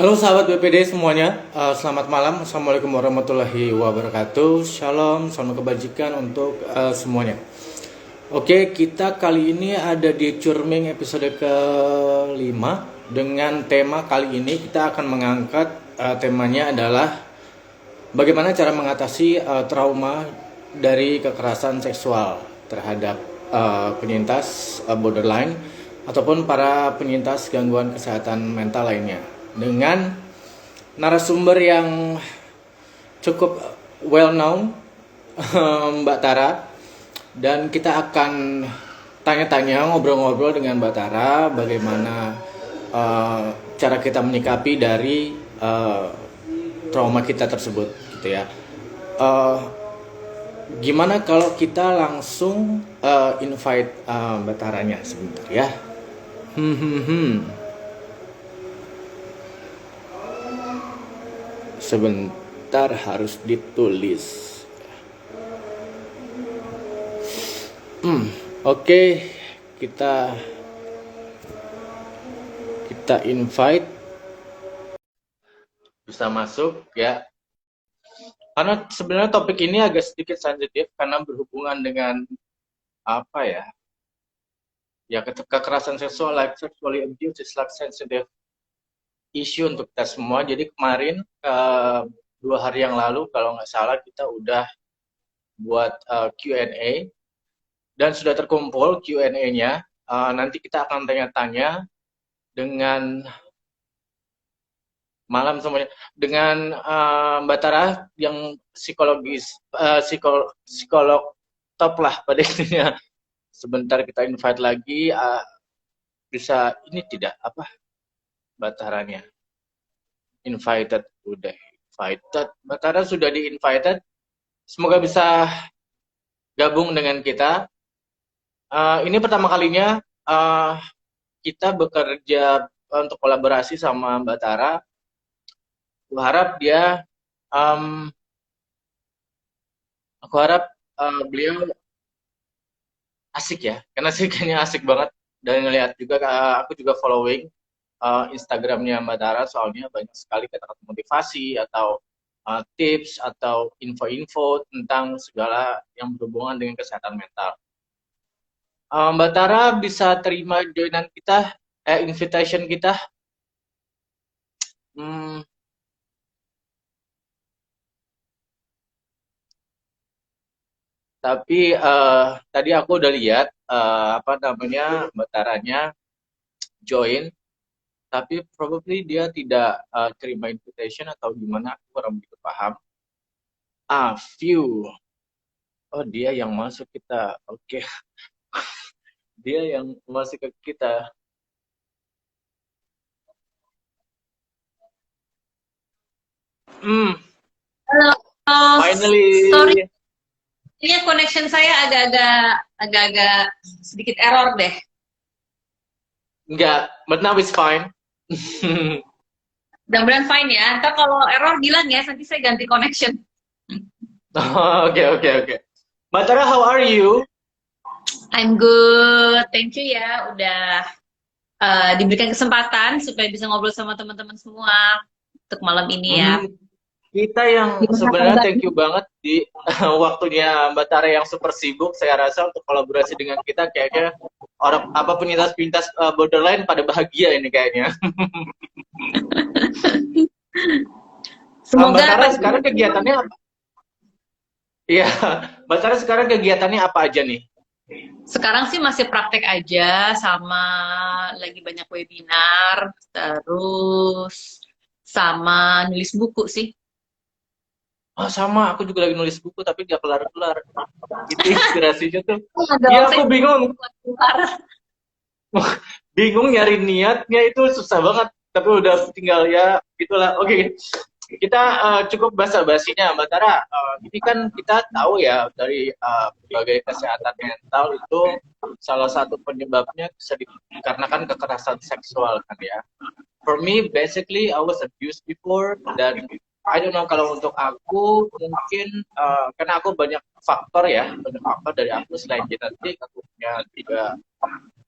Halo sahabat BPD semuanya, selamat malam. Assalamualaikum warahmatullahi wabarakatuh. Shalom, salam kebajikan untuk semuanya. Oke, kita kali ini ada di Curming episode kelima. Dengan tema kali ini kita akan mengangkat temanya adalah bagaimana cara mengatasi trauma dari kekerasan seksual terhadap penyintas borderline ataupun para penyintas gangguan kesehatan mental lainnya dengan narasumber yang cukup well known, Mbak Tara, dan kita akan tanya-tanya, ngobrol-ngobrol dengan Mbak Tara bagaimana cara kita menyikapi dari trauma kita tersebut, gitu ya. Eh, Gimana kalau kita langsung invite Mbak Taranya sebentar ya? Hmm, hmm, hmm. Sebentar harus ditulis. Oke, kita kita invite bisa masuk ya. Karena sebenarnya topik ini agak sedikit sensitif karena berhubungan dengan apa ya? Ya kekerasan seksual, like sexually abuse is like sensitive issue untuk kita semua. Jadi kemarin 2 hari yang lalu kalau nggak salah kita udah buat Q&A dan sudah terkumpul Q&A-nya. Nanti kita akan tanya-tanya dengan malam semuanya dengan Mbak Tara yang psikolog top lah pada intinya. Sebentar kita invite lagi, bisa ini tidak apa Mbak Taranya invited, udah invited. Mbak Tara sudah di invited, semoga bisa gabung dengan kita. Ini pertama kalinya kita bekerja untuk kolaborasi sama Mbak Tara. Aku harap dia aku harap beliau asik ya, karena sih kayaknya asik banget. Dan ngelihat juga, aku juga following Instagramnya Mbak Tara, soalnya banyak sekali kata-kata motivasi atau tips atau info-info tentang segala yang berhubungan dengan kesehatan mental. Mbak Tara bisa terima joinan kita, invitation kita. Hmm, tapi tadi aku udah lihat apa namanya Mbak Taranya join, tapi probably dia tidak terima invitation atau gimana, aku kurang begitu paham. View. Oh, dia yang masuk kita. Oke. Dia yang masuk ke kita. Hmm, Halo, sorry, finally. ini connection saya agak-agak sedikit error deh. Enggak, but now it's fine. Mudah-mudahan fine ya. Ntar kalau error bilang ya, nanti saya ganti connection. Oke, oke, oke. Mbak Tara, how are you? I'm good, thank you ya. Udah diberikan kesempatan supaya bisa ngobrol sama teman-teman semua untuk malam ini ya. Hmm, kita yang Gimana sebenarnya thank kabarnya? you banget di waktunya Mbak Tara yang super sibuk. Saya rasa untuk kolaborasi dengan kita kayaknya orang apa penyintas-penyintas borderline pada bahagia ini kayaknya. Mbak Semoga Tara pada sekarang kegiatannya apa? Iya, Mbak Tara sekarang kegiatannya apa aja nih? sekarang sih masih praktek aja sama lagi banyak webinar, terus sama nulis buku sih. Oh, sama, aku juga lagi nulis buku tapi nggak kelar-kelar. Itu inspirasinya tuh. Ada Iya, waktu aku bingung. keluar. Bingung nyari niatnya itu susah banget. Tapi udah tinggal ya gitulah. Oke, kita cukup basa-basinya, Mbak Tara. Ini kan kita tahu ya dari berbagai kesehatan mental itu salah satu penyebabnya bisa dikarenakan kekerasan seksual kan ya. For me, basically I was abused before, dan I don't know kalau untuk aku mungkin karena aku banyak faktor ya, banyak faktor dari aku selain genetik, aku punya juga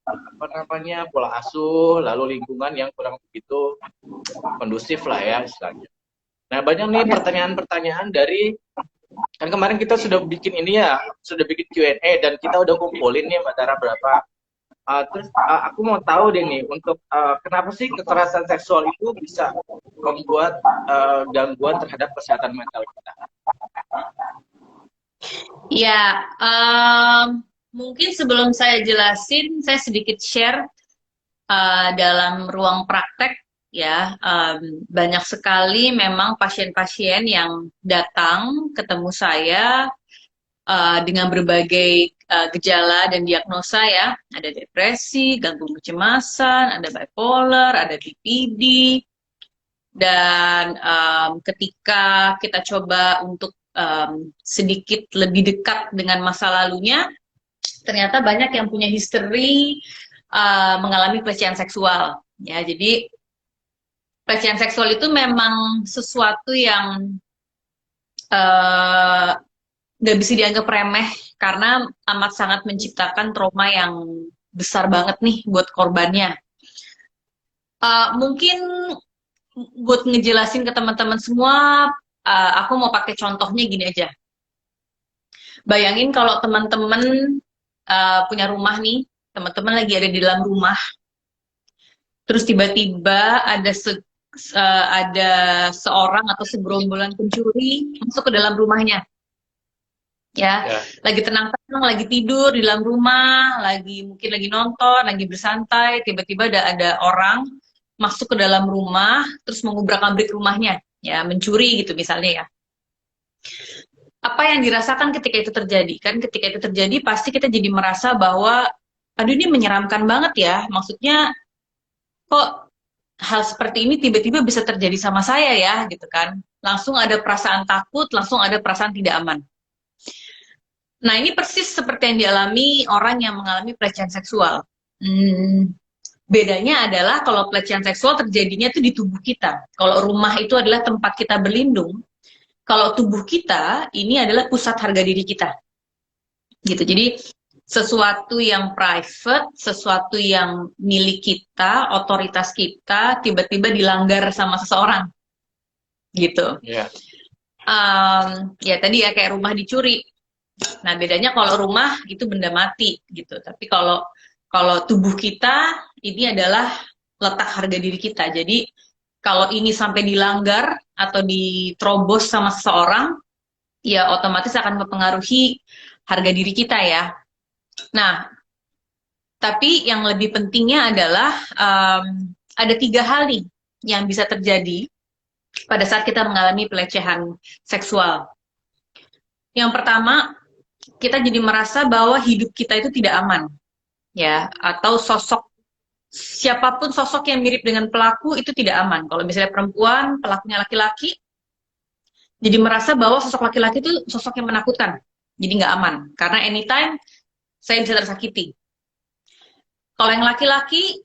apa namanya, pola asuh, lalu lingkungan yang kurang begitu kondusif lah ya istilahnya. Nah, banyak nih pertanyaan-pertanyaan dari, kan kemarin kita sudah bikin ini ya, sudah bikin Q&A dan kita udah kumpulin nih Mbak Tara berapa. Terus aku mau tahu deh nih, untuk kenapa sih kekerasan seksual itu bisa membuat gangguan terhadap kesehatan mental kita? Ya, mungkin sebelum saya jelasin, saya sedikit share dalam ruang praktek ya. Banyak sekali memang pasien-pasien yang datang ketemu saya dengan berbagai gejala dan diagnosa ya. Ada depresi, gangguan kecemasan, ada bipolar, ada BPD. Dan ketika kita coba untuk sedikit lebih dekat dengan masa lalunya, ternyata banyak yang punya history mengalami pelecehan seksual. Ya, jadi pelecehan seksual itu memang sesuatu yang nggak bisa dianggap remeh karena amat sangat menciptakan trauma yang besar banget nih buat korbannya. Mungkin buat ngejelasin ke teman-teman semua, aku mau pakai contohnya gini aja. Bayangin kalau teman-teman punya rumah nih, teman-teman lagi ada di dalam rumah, terus tiba-tiba ada seorang atau segerombolan pencuri masuk ke dalam rumahnya. Ya, lagi tenang-tenang, lagi tidur di dalam rumah, mungkin lagi nonton, lagi bersantai, tiba-tiba ada orang masuk ke dalam rumah, terus mengubrak-abrik rumahnya, ya mencuri gitu misalnya ya. Apa yang dirasakan ketika itu terjadi? Kan ketika itu terjadi pasti kita jadi merasa bahwa, aduh ini menyeramkan banget ya, maksudnya kok hal seperti ini tiba-tiba bisa terjadi sama saya ya, gitu kan. Langsung ada perasaan takut, langsung ada perasaan tidak aman. Nah, ini persis seperti yang dialami orang yang mengalami pelecehan seksual. Bedanya adalah kalau pelecehan seksual terjadinya itu di tubuh kita. Kalau rumah itu adalah tempat kita berlindung, kalau tubuh kita ini adalah pusat harga diri kita. Gitu. Jadi sesuatu yang private, sesuatu yang milik kita, otoritas kita, tiba-tiba dilanggar sama seseorang. Gitu. Yeah. Ya tadi ya kayak rumah dicuri. Nah, bedanya kalau rumah itu benda mati gitu. Tapi kalau tubuh kita ini adalah letak harga diri kita. Jadi kalau ini sampai dilanggar atau diterobos sama seseorang, ya otomatis akan mempengaruhi harga diri kita ya. Nah, tapi yang lebih pentingnya adalah ada 3 hal nih yang bisa terjadi pada saat kita mengalami pelecehan seksual. Yang pertama, kita jadi merasa bahwa hidup kita itu tidak aman, ya, atau siapapun sosok yang mirip dengan pelaku itu tidak aman. Kalau misalnya perempuan, pelakunya laki-laki, jadi merasa bahwa sosok laki-laki itu sosok yang menakutkan, jadi nggak aman, karena anytime saya bisa tersakiti. Kalau yang laki-laki,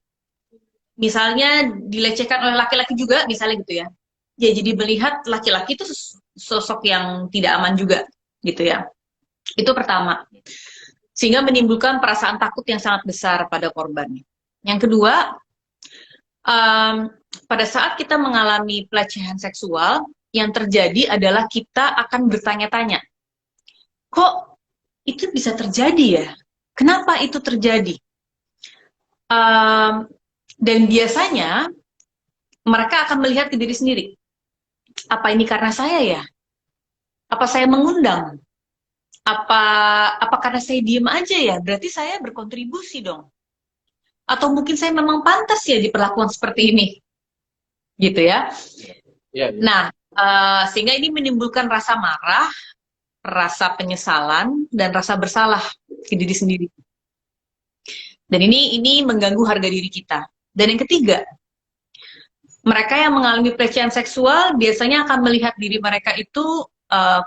misalnya dilecehkan oleh laki-laki juga, misalnya gitu ya, jadi melihat laki-laki itu sosok yang tidak aman juga, gitu ya. Itu pertama. Sehingga menimbulkan perasaan takut yang sangat besar pada korban. Yang kedua, pada saat kita mengalami pelecehan seksual, yang terjadi adalah kita akan bertanya-tanya, kok itu bisa terjadi ya? Kenapa itu terjadi? Dan biasanya mereka akan melihat ke diri sendiri. Apa ini karena saya ya? Apa saya mengundang? Apa karena saya diem aja ya? Berarti saya berkontribusi dong. Atau mungkin saya memang pantas ya diperlakukan seperti ini. Gitu ya. Yeah. Nah, sehingga ini menimbulkan rasa marah, rasa penyesalan, dan rasa bersalah ke diri sendiri. Dan ini mengganggu harga diri kita. Dan yang ketiga, mereka yang mengalami pelecehan seksual biasanya akan melihat diri mereka itu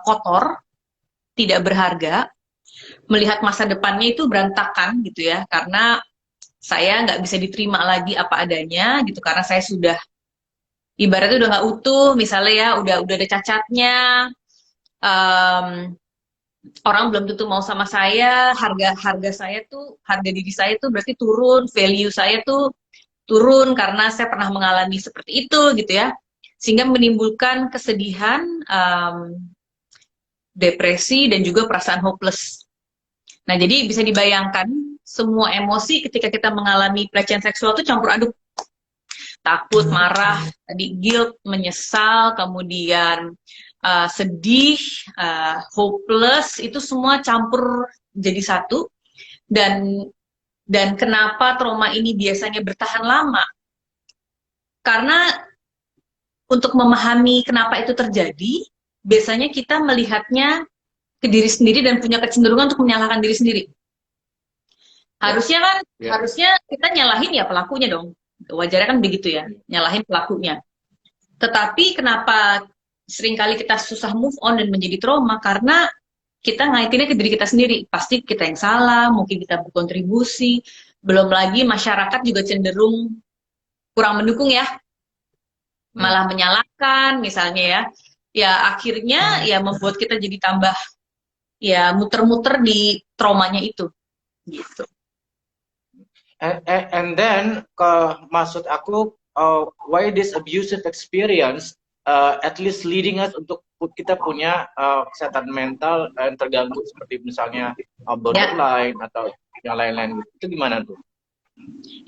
kotor, tidak berharga, melihat masa depannya itu berantakan gitu ya, karena saya nggak bisa diterima lagi apa adanya gitu, karena saya sudah ibaratnya udah nggak utuh, misalnya ya udah ada cacatnya, orang belum tentu mau sama saya, harga saya tuh, harga diri saya tuh berarti turun, value saya tuh turun karena saya pernah mengalami seperti itu gitu ya. Sehingga menimbulkan kesedihan, depresi dan juga perasaan hopeless. Nah, jadi bisa dibayangkan semua emosi ketika kita mengalami pelecehan seksual itu campur aduk. Takut, marah, tadi guilt, menyesal, kemudian sedih, hopeless, itu semua campur jadi satu. Dan kenapa trauma ini biasanya bertahan lama? Karena untuk memahami kenapa itu terjadi, biasanya kita melihatnya ke diri sendiri dan punya kecenderungan untuk menyalahkan diri sendiri. Harusnya kan, harusnya kita nyalahin ya pelakunya dong. Wajarnya kan begitu ya, nyalahin pelakunya. Tetapi kenapa seringkali kita susah move on dan menjadi trauma? Karena kita ngaitinnya ke diri kita sendiri. Pasti kita yang salah, mungkin kita berkontribusi. Belum lagi masyarakat juga cenderung kurang mendukung ya. Malah menyalahkan misalnya ya. Ya akhirnya ya membuat kita jadi tambah ya muter-muter di traumanya itu. Gitu. And then maksud aku why this abusive experience at least leading us untuk kita punya kesehatan mental yang terganggu seperti misalnya borderline atau yang lain-lain, itu gimana tuh?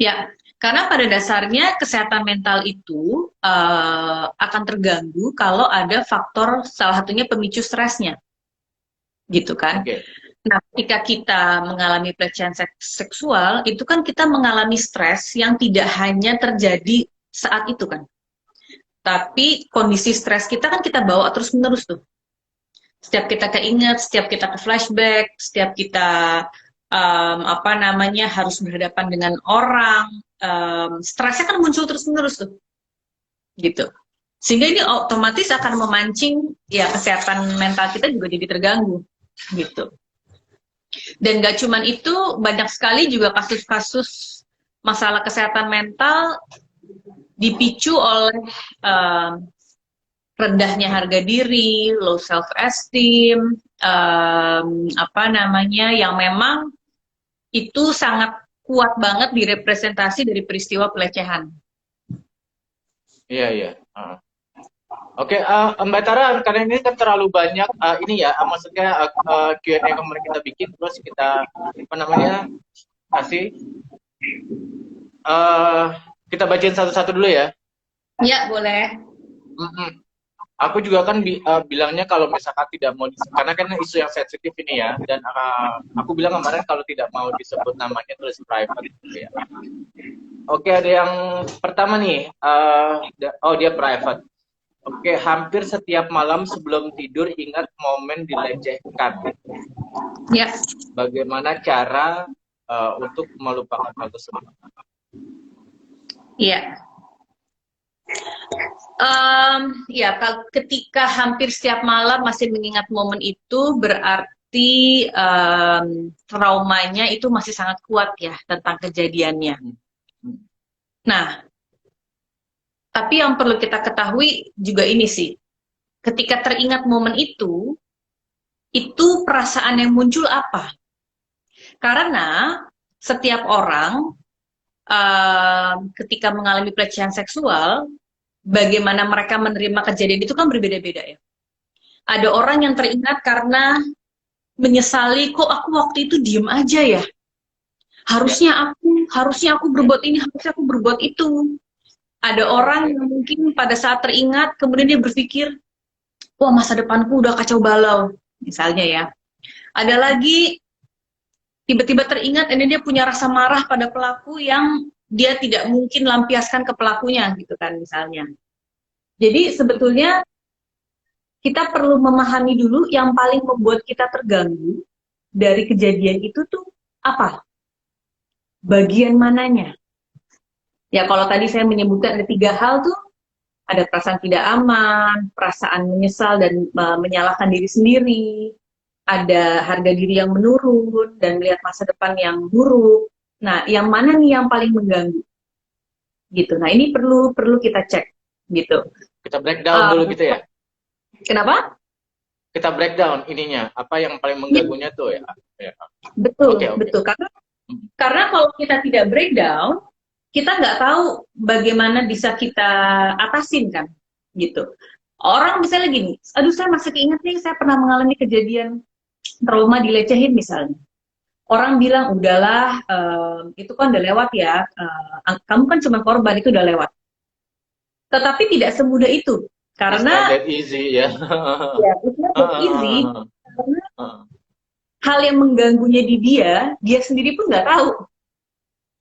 Ya, karena pada dasarnya kesehatan mental itu akan terganggu kalau ada faktor salah satunya pemicu stresnya, gitu kan? Okay. Nah, ketika kita mengalami pelecehan seksual, itu kan kita mengalami stres yang tidak hanya terjadi saat itu kan. Tapi kondisi stres kita kan kita bawa terus-menerus tuh. Setiap kita keinget, setiap kita ke flashback, setiap kita harus berhadapan dengan orang, stresnya kan muncul terus-menerus tuh. Gitu. Sehingga ini otomatis akan memancing ya kesehatan mental kita juga jadi terganggu. Gitu. Dan gak cuman itu, banyak sekali juga kasus-kasus masalah kesehatan mental dipicu oleh rendahnya harga diri, low self esteem, yang memang itu sangat kuat banget direpresentasi dari peristiwa pelecehan. Iya, iya. Oke, Mbak Tara, karena ini kan terlalu banyak maksudnya Q&A yang kemarin kita bikin, terus kita kasih kita bacain satu-satu dulu ya. Ya, boleh. Aku juga kan bilangnya kalau misalkan tidak mau karena kan isu yang sensitif ini ya, dan aku bilang kemarin kalau tidak mau disebut namanya tulis private gitu ya. Oke, ada yang pertama nih, dia private. Oke, hampir setiap malam sebelum tidur ingat momen dilecehkan. Ya. Bagaimana cara untuk melupakan hal tersebut? Iya. Ketika hampir setiap malam masih mengingat momen itu, berarti traumanya itu masih sangat kuat ya tentang kejadiannya. Nah, tapi yang perlu kita ketahui juga ini sih, ketika teringat momen itu perasaan yang muncul apa? Karena setiap orang ketika mengalami pelecehan seksual, bagaimana mereka menerima kejadian itu kan berbeda-beda ya. Ada orang yang teringat karena menyesali, kok aku waktu itu diem aja ya. Harusnya aku berbuat ini, harusnya aku berbuat itu. Ada orang yang mungkin pada saat teringat, kemudian dia berpikir, wah masa depanku udah kacau balau, misalnya ya. Ada lagi, tiba-tiba teringat, dan dia punya rasa marah pada pelaku yang dia tidak mungkin lampiaskan ke pelakunya, gitu kan, misalnya. Jadi sebetulnya, kita perlu memahami dulu yang paling membuat kita terganggu dari kejadian itu tuh apa? Bagian mananya? Ya kalau tadi saya menyebutkan ada 3 hal tuh, ada perasaan tidak aman, perasaan menyesal dan menyalahkan diri sendiri, ada harga diri yang menurun, dan melihat masa depan yang buruk. Nah, yang mana nih yang paling mengganggu? Gitu. Nah, ini perlu kita cek, gitu. Kita breakdown dulu gitu ya? Kenapa? kita breakdown ininya, apa yang paling mengganggunya tuh ya. Ya. Betul, Oke, oke. betul. Karena kalau kita tidak breakdown, kita nggak tahu bagaimana bisa kita atasin kan, gitu. Orang misalnya gini, aduh saya masih ingat nih, saya pernah mengalami kejadian trauma dilecehin misalnya. Orang bilang, udahlah, itu kan udah lewat ya, kamu kan cuma korban, itu udah lewat. Tetapi tidak semudah itu, It's not karena that easy ya. ya, it's not that easy, karena hal yang mengganggunya di dia sendiri pun nggak tahu,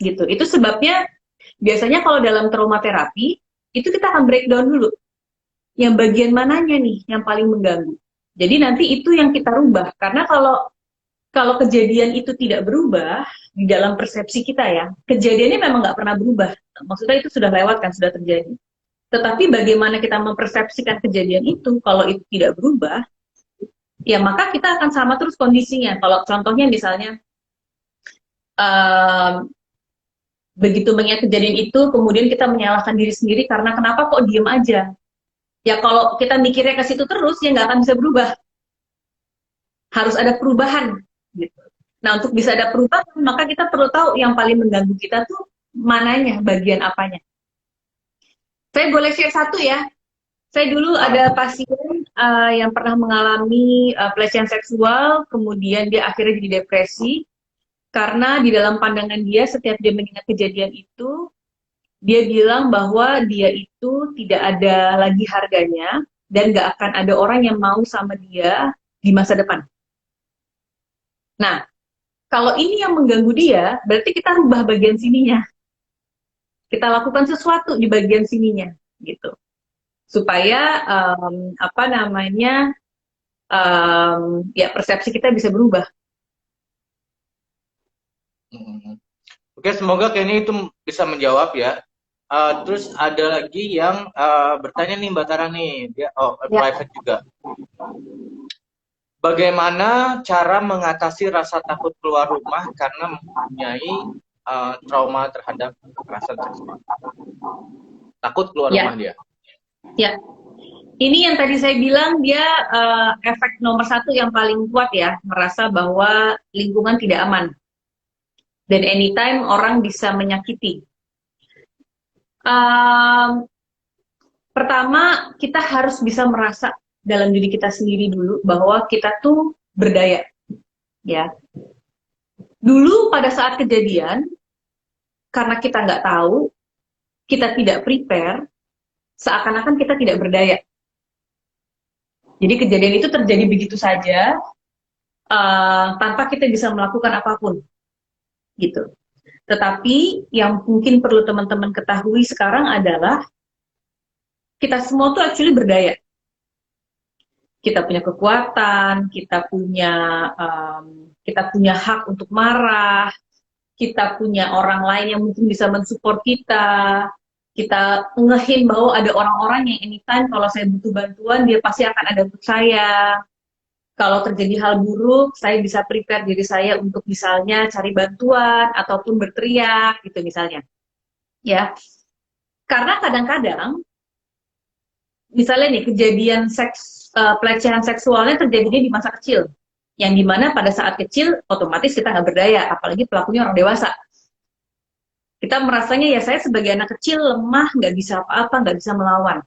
gitu. Itu sebabnya biasanya kalau dalam trauma terapi, itu kita akan breakdown dulu. Yang bagian mananya nih yang paling mengganggu. Jadi nanti itu yang kita rubah. Karena kalau kejadian itu tidak berubah di dalam persepsi kita ya, kejadiannya memang nggak pernah berubah. Maksudnya itu sudah lewat kan, sudah terjadi. Tetapi bagaimana kita mempersepsikan kejadian itu, kalau itu tidak berubah, ya maka kita akan sama terus kondisinya. Kalau contohnya misalnya, begitu mengingat kejadian itu, kemudian kita menyalahkan diri sendiri karena kenapa kok diem aja. Ya kalau kita mikirnya ke situ terus, ya nggak akan bisa berubah. Harus ada perubahan. Gitu. Nah untuk bisa ada perubahan, maka kita perlu tahu yang paling mengganggu kita tuh mananya, bagian apanya. Saya boleh share satu ya. Saya dulu ada pasien yang pernah mengalami pelecehan seksual, kemudian dia akhirnya jadi depresi, karena di dalam pandangan dia setiap dia mengingat kejadian itu, dia bilang bahwa dia itu tidak ada lagi harganya, dan gak akan ada orang yang mau sama dia di masa depan. Nah, kalau ini yang mengganggu dia, berarti kita rubah bagian sininya. Kita lakukan sesuatu di bagian sininya, gitu. Supaya ya persepsi kita bisa berubah. Oke, semoga kayaknya itu bisa menjawab ya. Terus ada lagi yang bertanya nih Mbak Tara nih, dia private juga. Bagaimana cara mengatasi rasa takut keluar rumah karena mempunyai trauma terhadap kekerasan seksual? Takut keluar rumah dia. Ya, ini yang tadi saya bilang dia efek nomor satu yang paling kuat ya, merasa bahwa lingkungan tidak aman dan anytime orang bisa menyakiti. Pertama, kita harus bisa merasa dalam diri kita sendiri dulu bahwa kita tuh berdaya, ya. Dulu pada saat kejadian, karena kita nggak tahu, kita tidak prepare, seakan-akan kita tidak berdaya. Jadi kejadian itu terjadi begitu saja, tanpa kita bisa melakukan apapun, gitu. Tetapi yang mungkin perlu teman-teman ketahui sekarang adalah kita semua tuh actually berdaya. Kita punya kekuatan, kita punya hak untuk marah, kita punya orang lain yang mungkin bisa mensupport kita. Kita ngehin bahwa ada orang-orang yang anytime kalau saya butuh bantuan, dia pasti akan ada untuk saya. Kalau terjadi hal buruk, saya bisa prepare diri saya untuk misalnya cari bantuan ataupun berteriak gitu misalnya. Ya. Karena kadang-kadang misalnya nih kejadian pelecehan seksualnya terjadinya di masa kecil. Yang dimana pada saat kecil otomatis kita nggak berdaya, apalagi pelakunya orang dewasa. Kita merasanya ya saya sebagai anak kecil lemah, nggak bisa apa-apa, nggak bisa melawan.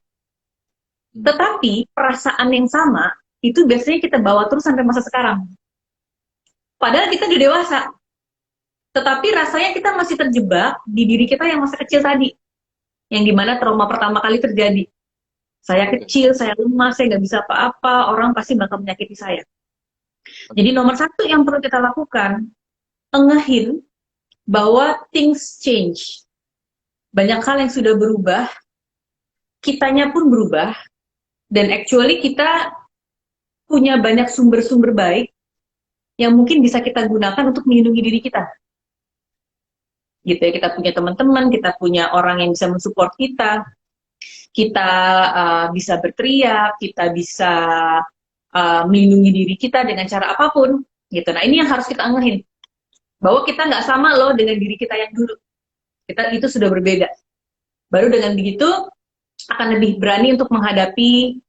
Tetapi perasaan yang sama itu biasanya kita bawa terus sampai masa sekarang. Padahal kita udah dewasa. Tetapi rasanya kita masih terjebak di diri kita yang masa kecil tadi. Yang dimana trauma pertama kali terjadi. Saya kecil, saya lemah, saya nggak bisa apa-apa, orang pasti bakal menyakiti saya. Jadi nomor satu yang perlu kita lakukan, engehin bahwa things change. Banyak hal yang sudah berubah, kitanya pun berubah, dan actually kita punya banyak sumber-sumber baik yang mungkin bisa kita gunakan untuk melindungi diri kita. Gitu ya, kita punya teman-teman, kita punya orang yang bisa mensupport kita, kita bisa berteriak, kita bisa melindungi diri kita dengan cara apapun. Gitu. Nah ini yang harus kita engehin. Bahwa kita nggak sama loh dengan diri kita yang dulu. Kita itu sudah berbeda. Baru dengan begitu akan lebih berani untuk menghadapi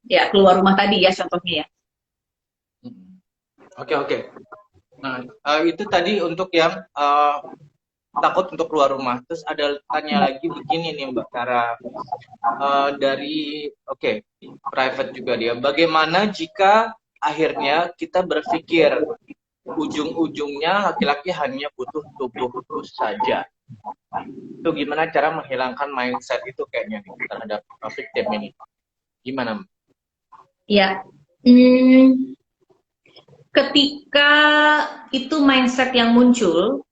ya keluar rumah tadi ya contohnya ya. Oke, oke. Nah, itu tadi untuk yang takut untuk keluar rumah. Terus ada tanya lagi begini nih Mbak Cara, dari private juga dia. Bagaimana jika akhirnya kita berpikir ujung-ujungnya laki-laki hanya butuh tubuhku saja? Itu gimana cara menghilangkan mindset itu kayaknya nih, terhadap victim ini? Gimana? Ya, ketika itu mindset yang muncul,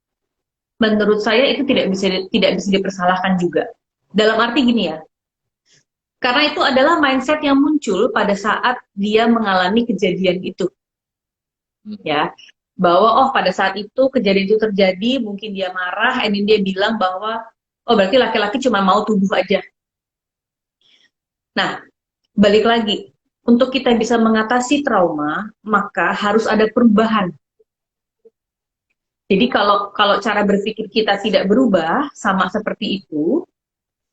menurut saya itu tidak bisa dipersalahkan juga. Dalam arti gini ya, karena itu adalah mindset yang muncul pada saat dia mengalami kejadian itu, ya. Bahwa oh pada saat itu kejadian itu terjadi, mungkin dia marah, and then dia bilang bahwa oh berarti laki-laki cuma mau tubuh aja. Nah, balik lagi, untuk kita bisa mengatasi trauma, maka harus ada perubahan. Jadi kalau cara berpikir kita tidak berubah sama seperti itu,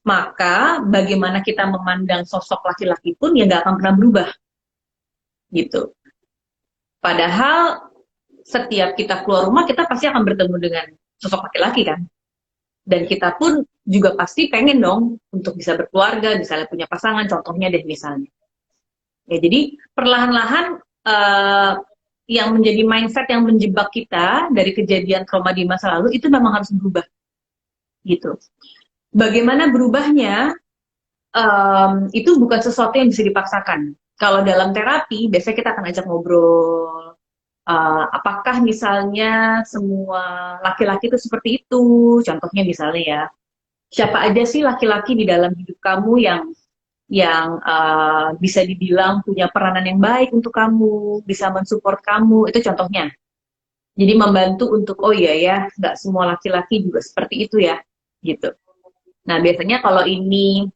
maka bagaimana kita memandang sosok laki-laki pun ya nggak akan pernah berubah, gitu. Padahal setiap kita keluar rumah kita pasti akan bertemu dengan sosok laki-laki kan, dan kita pun juga pasti pengen dong untuk bisa berkeluarga, misalnya punya pasangan, contohnya deh misalnya. Ya jadi perlahan-lahan yang menjadi mindset yang menjebak kita dari kejadian trauma di masa lalu itu memang harus berubah, gitu. Bagaimana berubahnya? Itu bukan sesuatu yang bisa dipaksakan. Kalau dalam terapi, biasanya kita akan ajak ngobrol. Apakah misalnya semua laki-laki itu seperti itu? Contohnya misalnya ya, siapa aja sih laki-laki di dalam hidup kamu yang bisa dibilang punya peranan yang baik untuk kamu, bisa mensupport kamu, itu contohnya. Jadi membantu untuk, oh iya ya, nggak semua laki-laki juga seperti itu ya, gitu. Nah, biasanya kalau ini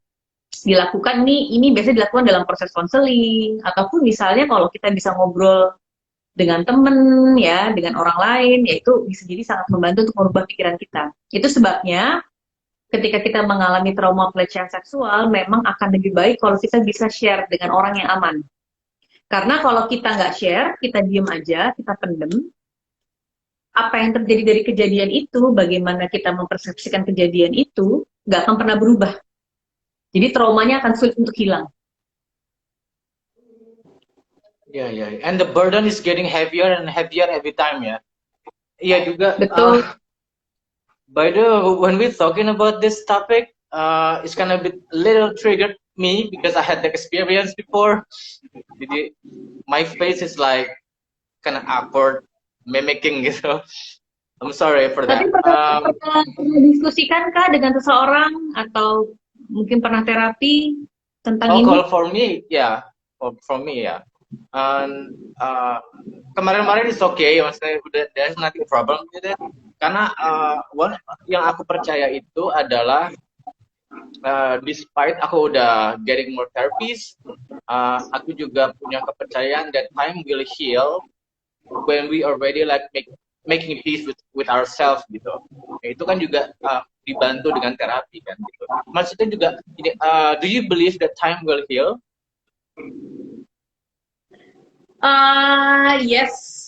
dilakukan nih, ini biasanya dilakukan dalam proses konseling, ataupun misalnya kalau kita bisa ngobrol dengan temen ya, dengan orang lain, ya itu bisa jadi sangat membantu untuk merubah pikiran kita. Itu sebabnya ketika kita mengalami trauma pelecehan seksual, memang akan lebih baik kalau kita bisa share dengan orang yang aman. Karena kalau kita nggak share, kita diem aja, kita pendem, apa yang terjadi dari kejadian itu, bagaimana kita mempersepsikan kejadian itu, nggak akan pernah berubah. Jadi traumanya akan sulit untuk hilang. Ya, ya. And the burden is getting heavier and heavier every time ya. Iya juga. Betul. By the way, when we're talking about this topic, it's kind of a little triggered me because I had the experience before. Jadi, my face is like kind of awkward, mimicking gitu. I'm sorry for that. Tapi pernah diskusikan kah dengan seseorang atau mungkin pernah terapi tentang ini? Kalau for me, ya, for me ya. And kemarin-kemarin is okay, maksudnya udah there's nothing problem gitu. Karena yang aku percaya itu adalah despite aku udah getting more therapies, aku juga punya kepercayaan that time will heal when we already like making peace with ourselves gitu. Ya, itu kan juga dibantu dengan terapi kan gitu. Maksudnya juga ini, do you believe that time will heal? Yes,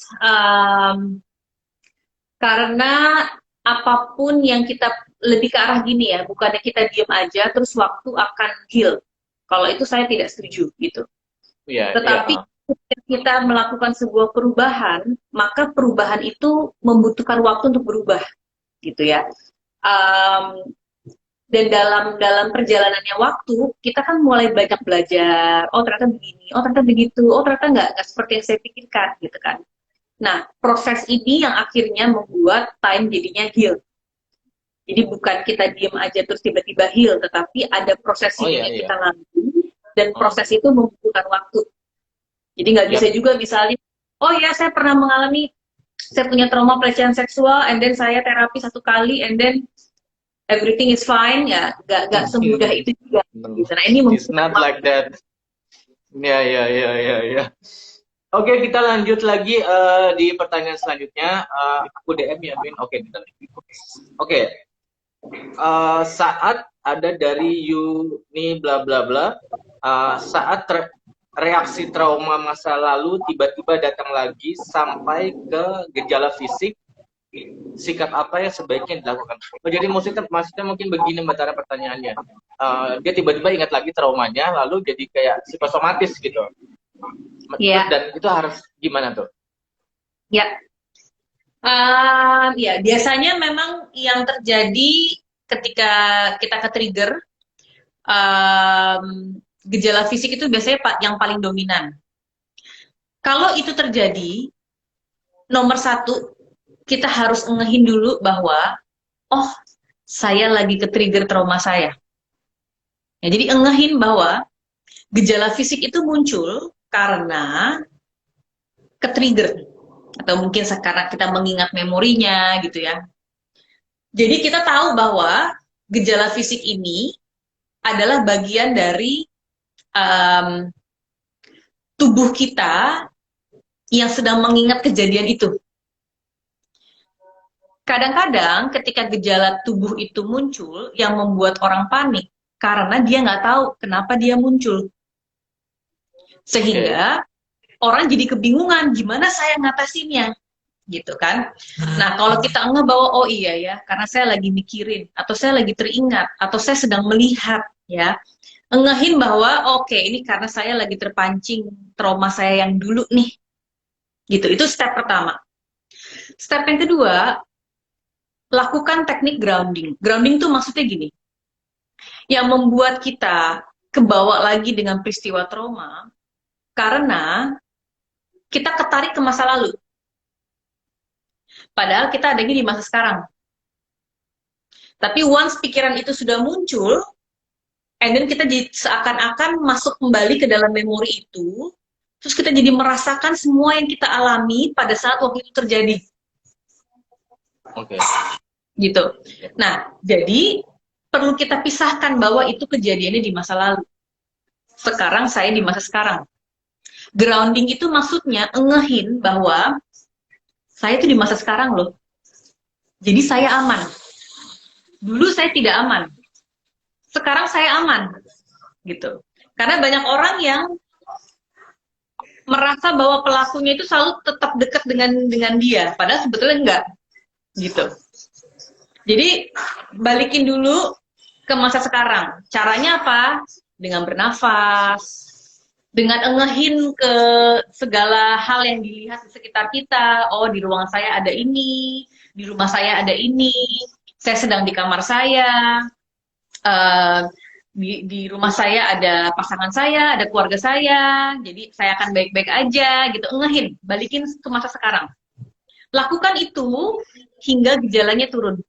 karena apapun yang kita lebih ke arah gini ya, bukannya kita diem aja terus waktu akan heal. Kalau itu saya tidak setuju gitu. Yeah, Tetapi ketika kita melakukan sebuah perubahan, maka perubahan itu membutuhkan waktu untuk berubah, gitu ya. Dan dalam perjalanannya waktu, kita kan mulai banyak belajar. Oh ternyata begini, oh ternyata begitu, oh ternyata nggak seperti yang saya pikirkan, gitu kan. Nah, proses ini yang akhirnya membuat time jadinya heal. Jadi bukan kita diem aja terus tiba-tiba heal, tetapi ada proses yang kita lalui, dan proses itu membutuhkan waktu. Jadi nggak bisa juga misalnya, oh ya saya pernah mengalami, saya punya trauma pelecehan seksual, and then saya terapi 1 kali, and then everything is fine, ya nggak semudah itu juga. Nah, ini it's not like that. Ya. Oke, kita lanjut lagi di pertanyaan selanjutnya. Aku DM ya, Min. Oke, kita lanjut. Oke. Saat ada dari you nih bla bla bla, saat reaksi trauma masa lalu tiba-tiba datang lagi sampai ke gejala fisik, sikap apa yang sebaiknya dilakukan? Jadi maksudnya mungkin begini Mbak Tara pertanyaannya. Dia tiba-tiba ingat lagi traumanya, lalu jadi kayak psikosomatis gitu. Ya. Dan itu harus gimana tuh? Ya. Ya, biasanya memang yang terjadi ketika kita ke-trigger, gejala fisik itu biasanya yang paling dominan. Kalau itu terjadi, nomor satu, kita harus ngehin dulu bahwa, oh, saya lagi ke-trigger trauma saya. Ya, jadi ngehin bahwa gejala fisik itu muncul karena ke-trigger. Atau mungkin sekarang kita mengingat memorinya gitu ya. Jadi kita tahu bahwa gejala fisik ini adalah bagian dari tubuh kita yang sedang mengingat kejadian itu. Kadang-kadang ketika gejala tubuh itu muncul, yang membuat orang panik karena dia nggak tahu kenapa dia muncul. Sehingga orang jadi kebingungan gimana saya ngatasinnya, gitu kan. Nah, kalau kita ngebawa, oh iya ya, karena saya lagi mikirin, atau saya lagi teringat, atau saya sedang melihat, ya, ngehin bahwa oke, ini karena saya lagi terpancing trauma saya yang dulu nih, gitu. Itu step pertama. Step yang kedua, lakukan teknik grounding. Grounding tuh maksudnya gini, yang membuat kita kebawa lagi dengan peristiwa trauma, karena kita ketarik ke masa lalu. Padahal kita adanya di masa sekarang. Tapi once pikiran itu sudah muncul, and then kita seakan-akan masuk kembali ke dalam memori itu, terus kita jadi merasakan semua yang kita alami pada saat waktu itu terjadi. Oke. Gitu. Nah, jadi perlu kita pisahkan bahwa itu kejadiannya di masa lalu. Sekarang saya di masa sekarang. Grounding itu maksudnya ngehin bahwa saya itu di masa sekarang loh. Jadi saya aman. Dulu saya tidak aman. Sekarang saya aman. Gitu. Karena banyak orang yang merasa bahwa pelakunya itu selalu tetap dekat dengan dia, padahal sebetulnya enggak. Gitu. Jadi balikin dulu ke masa sekarang. Caranya apa? Dengan bernafas, dengan engehin ke segala hal yang dilihat di sekitar kita. Oh, di ruangan saya ada ini, di rumah saya ada ini, saya sedang di kamar saya, di rumah saya ada pasangan saya, ada keluarga saya, jadi saya akan baik-baik aja, gitu. Engehin, balikin ke masa sekarang. Lakukan itu hingga gejalanya turun.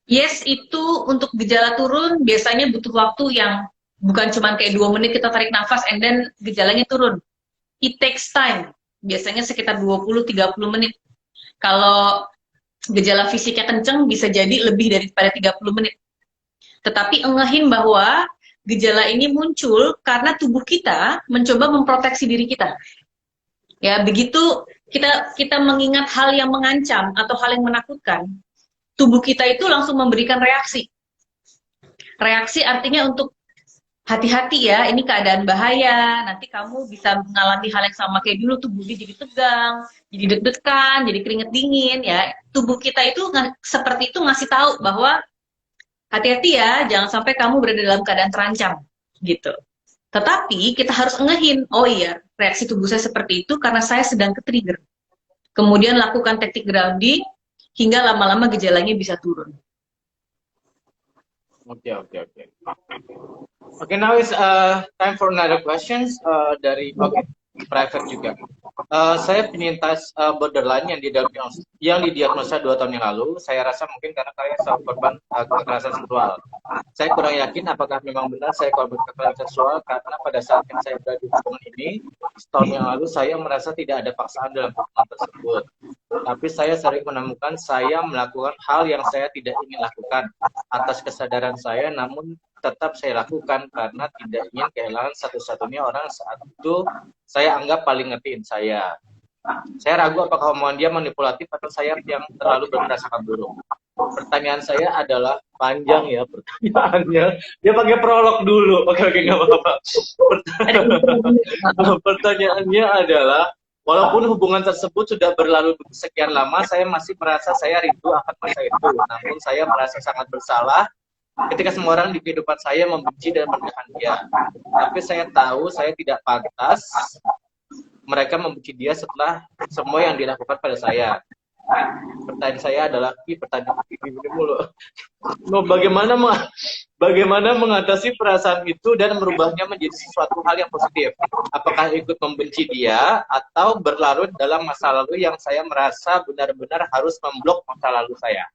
Yes, itu untuk gejala turun biasanya butuh waktu yang bukan cuma kayak 2 menit kita tarik nafas and then gejalanya turun. It takes time. Biasanya sekitar 20-30 menit. Kalau gejala fisiknya kenceng bisa jadi lebih daripada 30 menit. Tetapi engehin bahwa gejala ini muncul karena tubuh kita mencoba memproteksi diri kita. Ya, begitu kita mengingat hal yang mengancam atau hal yang menakutkan, tubuh kita itu langsung memberikan reaksi. Reaksi artinya untuk hati-hati ya, ini keadaan bahaya, nanti kamu bisa mengalami hal yang sama kayak dulu, tubuhnya jadi tegang, jadi deg-degan, jadi keringet dingin ya. Tubuh kita itu seperti itu ngasih tahu bahwa hati-hati ya, jangan sampai kamu berada dalam keadaan terancam gitu. Tetapi kita harus ngehin, oh iya, reaksi tubuh saya seperti itu karena saya sedang ke-trigger. Kemudian lakukan teknik grounding, hingga lama-lama gejalanya bisa turun. Oke. Now is time for another questions dari private juga. Saya penyintas borderline yang didiagnosa 2 tahun yang lalu. Saya rasa mungkin karena saya korban kekerasan seksual. Saya kurang yakin apakah memang benar saya korban kekerasan seksual karena pada saat yang saya berada di hubungan ini, setahun yang lalu saya merasa tidak ada paksaan dalam hubungan tersebut. Tapi saya sering menemukan saya melakukan hal yang saya tidak ingin lakukan atas kesadaran saya, namun tetap saya lakukan karena tidak ingin kehilangan satu-satunya orang saat itu saya anggap paling ngertiin saya. Saya ragu apakah omongan dia manipulatif atau saya yang terlalu berprasangka buruk. Pertanyaan saya adalah panjang ya pertanyaannya. Dia pakai prolog dulu. Oke, oke, nggak apa-apa. Pertanyaannya adalah, walaupun hubungan tersebut sudah berlalu sekian lama, saya masih merasa saya rindu akan masa itu. Namun saya merasa sangat bersalah ketika semua orang di kehidupan saya membenci dan menekan dia. Tapi saya tahu saya tidak pantas mereka membenci dia setelah semua yang dilakukan pada saya. Pertanyaan saya adalah, pertanyaan ini mulu. Bagaimana mengatasi perasaan itu dan merubahnya menjadi sesuatu hal yang positif? Apakah ikut membenci dia atau berlarut dalam masa lalu yang saya merasa benar-benar harus memblok masa lalu saya?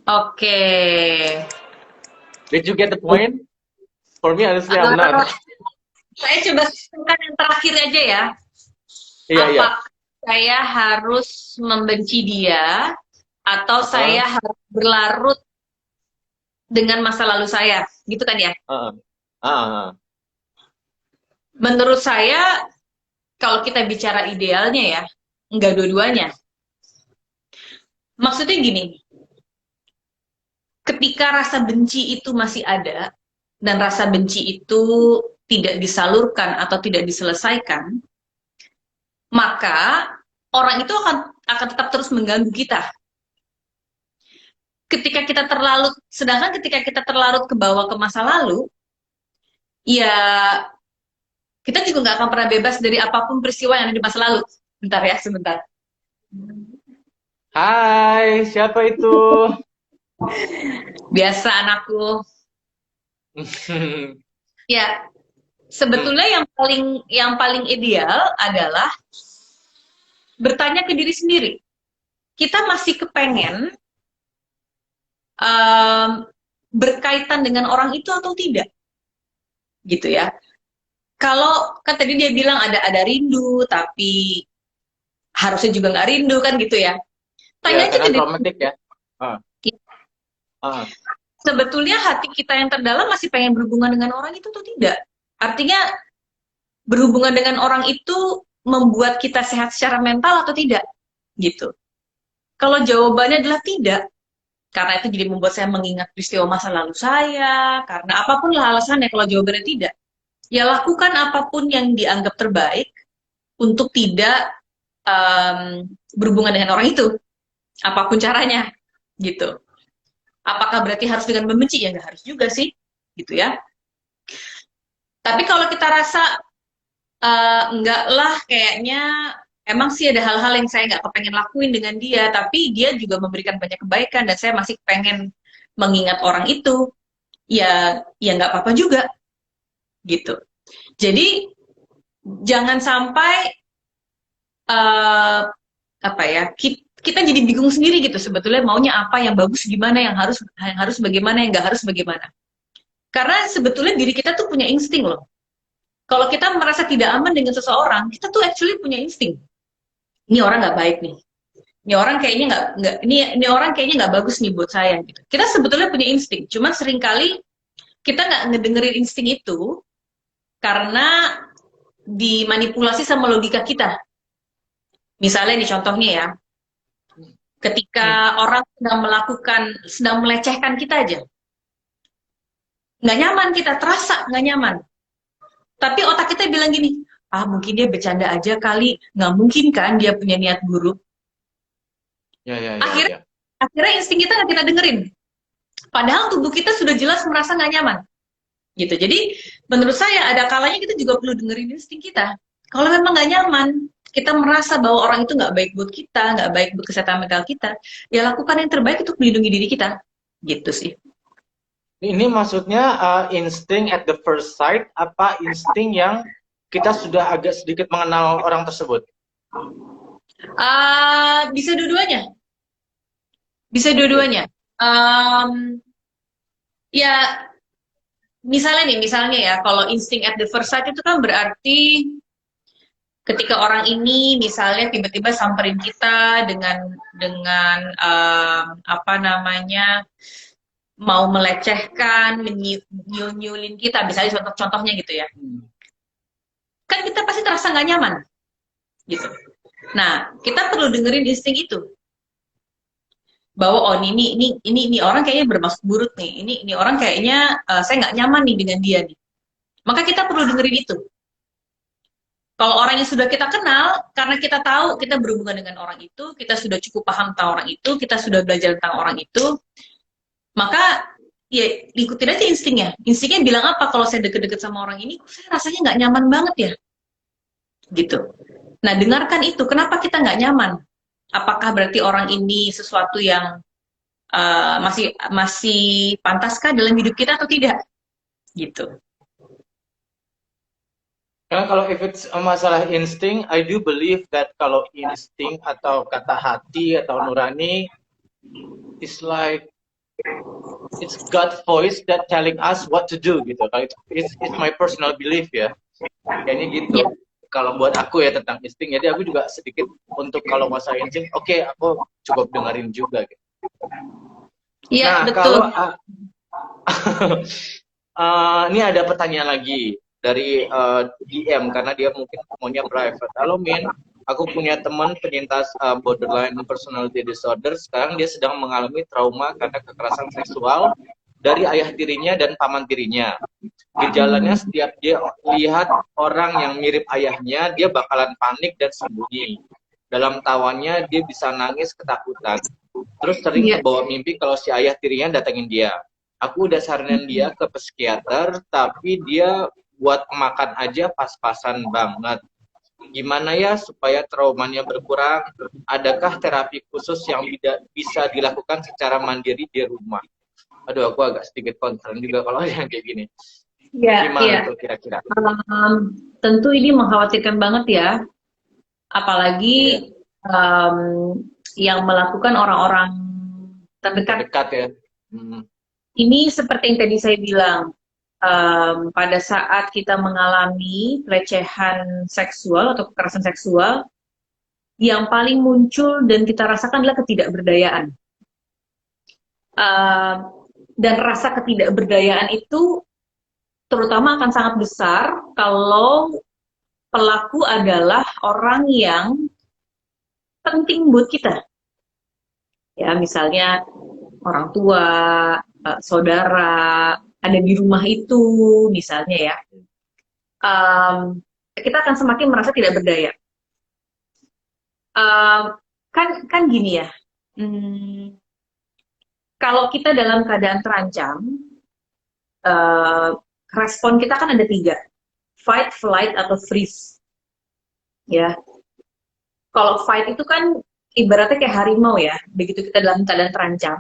Oke. Did you get the point? For me, honestly, I'm not. Saya coba simpulkan yang terakhir aja ya. Iya, iya. Apakah saya harus membenci dia atau saya harus berlarut dengan masa lalu saya, gitu kan ya? Menurut saya, kalau kita bicara idealnya ya, enggak dua-duanya. Maksudnya gini, ketika rasa benci itu masih ada, dan rasa benci itu tidak disalurkan atau tidak diselesaikan, maka orang itu akan tetap terus mengganggu kita. Sedangkan ketika kita terlarut ke bawah ke masa lalu, ya kita juga nggak akan pernah bebas dari apapun peristiwa yang ada di masa lalu. Bentar ya, sebentar. Hai, siapa itu? Biasa anakku. Ya, sebetulnya yang paling ideal adalah bertanya ke diri sendiri. Kita masih kepengen berkaitan dengan orang itu atau tidak, gitu ya. Kalau kan tadi dia bilang ada rindu, tapi harusnya juga nggak rindu kan gitu ya. Tanya aja ke diri. Romantik ya. Sebetulnya hati kita yang terdalam masih pengen berhubungan dengan orang itu atau tidak? Artinya berhubungan dengan orang itu membuat kita sehat secara mental atau tidak? Gitu. Kalau jawabannya adalah tidak, karena itu jadi membuat saya mengingat peristiwa masa lalu saya, karena apapun lah alasannya, kalau jawabannya tidak, ya lakukan apapun yang dianggap terbaik untuk tidak berhubungan dengan orang itu, apapun caranya, gitu. Apakah berarti harus dengan membenci? Ya nggak harus juga sih, gitu ya. Tapi kalau kita rasa enggak lah, kayaknya emang sih ada hal-hal yang saya nggak kepengen lakuin dengan dia, tapi dia juga memberikan banyak kebaikan dan saya masih pengen mengingat orang itu, ya nggak apa-apa juga, gitu. Jadi jangan sampai apa ya, kita jadi bingung sendiri gitu sebetulnya maunya apa, yang bagus gimana, yang harus bagaimana, yang nggak harus bagaimana. Karena sebetulnya diri kita tuh punya insting loh. Kalau kita merasa tidak aman dengan seseorang, kita tuh actually punya insting. Ini orang nggak baik nih. Ini orang kayaknya nggak ini orang kayaknya nggak bagus nih buat saya gitu. Kita sebetulnya punya insting, cuman seringkali kita nggak ngedengerin insting itu karena dimanipulasi sama logika kita. Misalnya nih contohnya ya, ketika orang sedang melecehkan kita aja, nggak nyaman, kita terasa nggak nyaman. Tapi otak kita bilang gini, mungkin dia bercanda aja kali, nggak mungkin kan dia punya niat buruk. Akhirnya insting kita nggak kita dengerin. Padahal tubuh kita sudah jelas merasa nggak nyaman. Gitu. Jadi menurut saya ada kalanya kita juga perlu dengerin insting kita. Kalau memang nggak nyaman, kita merasa bahwa orang itu nggak baik buat kita, nggak baik buat kesehatan mental kita, ya lakukan yang terbaik untuk melindungi diri kita. Gitu sih. Ini maksudnya insting at the first sight, apa insting yang kita sudah agak sedikit mengenal orang tersebut? Bisa dua-duanya. Bisa dua-duanya. Ya, misalnya ya, kalau insting at the first sight itu kan berarti ketika orang ini misalnya tiba-tiba samperin kita dengan apa namanya, mau melecehkan, nyunyulin kita, misalnya contohnya gitu ya. Kan kita pasti terasa nggak nyaman, gitu. Nah, kita perlu dengerin insting itu. bahwa oh ini orang kayaknya bermaksud buruk nih, ini orang kayaknya saya nggak nyaman nih dengan dia nih. Maka kita perlu dengerin itu. Kalau orang yang sudah kita kenal, karena kita tahu kita berhubungan dengan orang itu, kita sudah cukup paham tentang orang itu, kita sudah belajar tentang orang itu, maka ya ikutin aja instingnya. Instingnya bilang apa? Kalau saya deket-deket sama orang ini, saya rasanya nggak nyaman banget ya, gitu. Nah, dengarkan itu. Kenapa kita nggak nyaman? Apakah berarti orang ini sesuatu yang masih pantaskah dalam hidup kita atau tidak? Gitu. Karena kalau if it's masalah insting, I do believe that kalau insting atau kata hati atau nurani, it's like it's God voice that telling us what to do gitu. Kalau it's my personal belief ya. Kayaknya gitu. Yeah. Kalau buat aku ya tentang insting, jadi aku juga sedikit untuk kalau masalah insting, oke, aku cukup dengerin juga gitu. Iya, Nah, betul. Kalau ini ada pertanyaan lagi dari DM karena dia mungkin maunya private. Halo Min, aku punya teman penyintas borderline personality disorder. Sekarang dia sedang mengalami trauma karena kekerasan seksual dari ayah tirinya dan paman tirinya. Gejalanya setiap dia lihat orang yang mirip ayahnya, dia bakalan panik dan sembunyi. Dalam tawannya dia bisa nangis ketakutan. Terus sering kebawa mimpi kalau si ayah tirinya datengin dia. Aku udah saranin dia ke psikiater, tapi dia buat makan aja pas-pasan banget. Gimana ya supaya traumanya berkurang? Adakah terapi khusus yang bisa dilakukan secara mandiri di rumah? Aduh, aku agak sedikit concern juga kalau yang kayak gini. Gimana tuh kira-kira? Tentu ini mengkhawatirkan banget ya. Apalagi yang melakukan orang-orang terdekat ya. Ini seperti yang tadi saya bilang, pada saat kita mengalami pelecehan seksual atau kekerasan seksual, yang paling muncul dan kita rasakan adalah ketidakberdayaan. Dan rasa ketidakberdayaan itu terutama akan sangat besar kalau pelaku adalah orang yang penting buat kita. Ya, misalnya orang tua, saudara, ada di rumah itu, misalnya ya. Kita akan semakin merasa tidak berdaya. Kan gini ya. Kalau kita dalam keadaan terancam, respon kita kan ada 3. Fight, flight, atau freeze. Ya. Kalau fight itu kan ibaratnya kayak harimau ya. Begitu kita dalam keadaan terancam,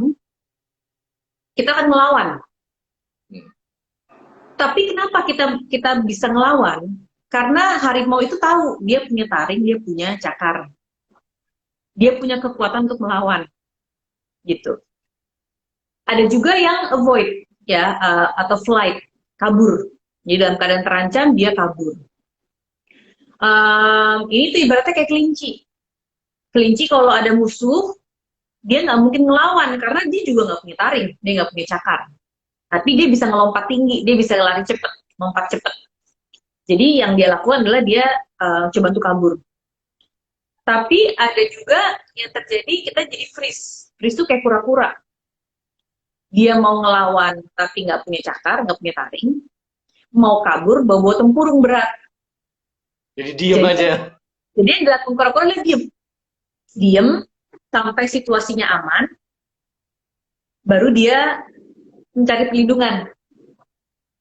kita akan melawan. Tapi kenapa kita bisa ngelawan? Karena harimau itu tahu, dia punya taring, dia punya cakar. Dia punya kekuatan untuk melawan. Gitu. Ada juga yang avoid, ya, atau flight, kabur. Jadi dalam keadaan terancam, dia kabur. Ini tuh ibaratnya kayak kelinci. Kelinci kalau ada musuh, dia nggak mungkin ngelawan, karena dia juga nggak punya taring, dia nggak punya cakar. Tapi dia bisa ngelompat tinggi, dia bisa lari cepet, lompat cepet. Jadi yang dia lakukan adalah dia coba untuk kabur. Tapi ada juga yang terjadi, kita jadi freeze. Freeze itu kayak kura-kura. Dia mau ngelawan tapi nggak punya cakar, nggak punya taring. Mau kabur, bawa tempurung berat. Jadi diem aja. Jadi yang dilakukan kura-kura dia diem. Diem sampai situasinya aman, baru dia mencari pelindungan.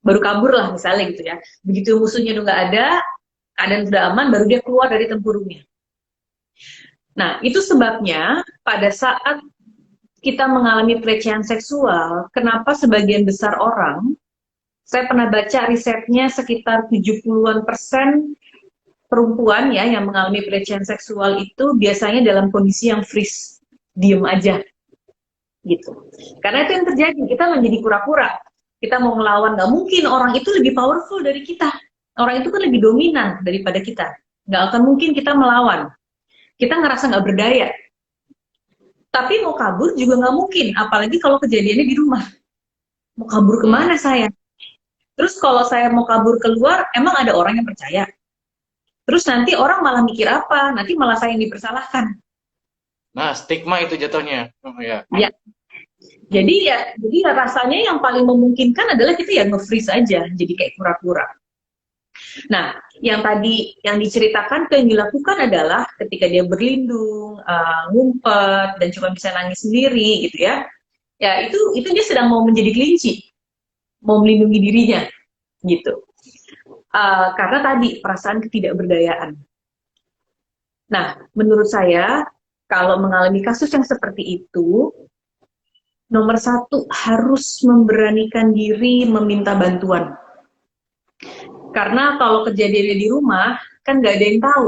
Baru kabur lah misalnya gitu ya. Begitu musuhnya udah nggak ada, keadaan sudah aman, baru dia keluar dari tempurungnya. Nah, itu sebabnya pada saat kita mengalami pelecehan seksual, kenapa sebagian besar orang, saya pernah baca risetnya sekitar 70% perempuan ya yang mengalami pelecehan seksual itu biasanya dalam kondisi yang freeze, diem aja. Gitu. Karena itu yang terjadi, kita menjadi kura-kura. Kita mau ngelawan, nggak mungkin, orang itu lebih powerful dari kita. Orang itu kan lebih dominan daripada kita. Nggak akan mungkin kita melawan. Kita ngerasa nggak berdaya. Tapi mau kabur juga nggak mungkin, apalagi kalau kejadiannya di rumah. Mau kabur kemana saya? Terus kalau saya mau kabur keluar, emang ada orang yang percaya? Terus nanti orang malah mikir apa? Nanti malah saya yang dipersalahkan. Nah, stigma itu jatuhnya. Oh, ya. Ya, jadi ya rasanya yang paling memungkinkan adalah kita ya nge-freeze aja, jadi kayak kura-kura. Nah, yang tadi yang diceritakan yang dilakukan adalah ketika dia berlindung, ngumpet dan cuma bisa nangis sendiri gitu ya. Ya itu dia sedang mau menjadi kelinci, mau melindungi dirinya gitu. Karena tadi perasaan ketidakberdayaan. Nah, menurut saya kalau mengalami kasus yang seperti itu, nomor satu harus memberanikan diri meminta bantuan. Karena kalau kejadiannya di rumah kan nggak ada yang tahu,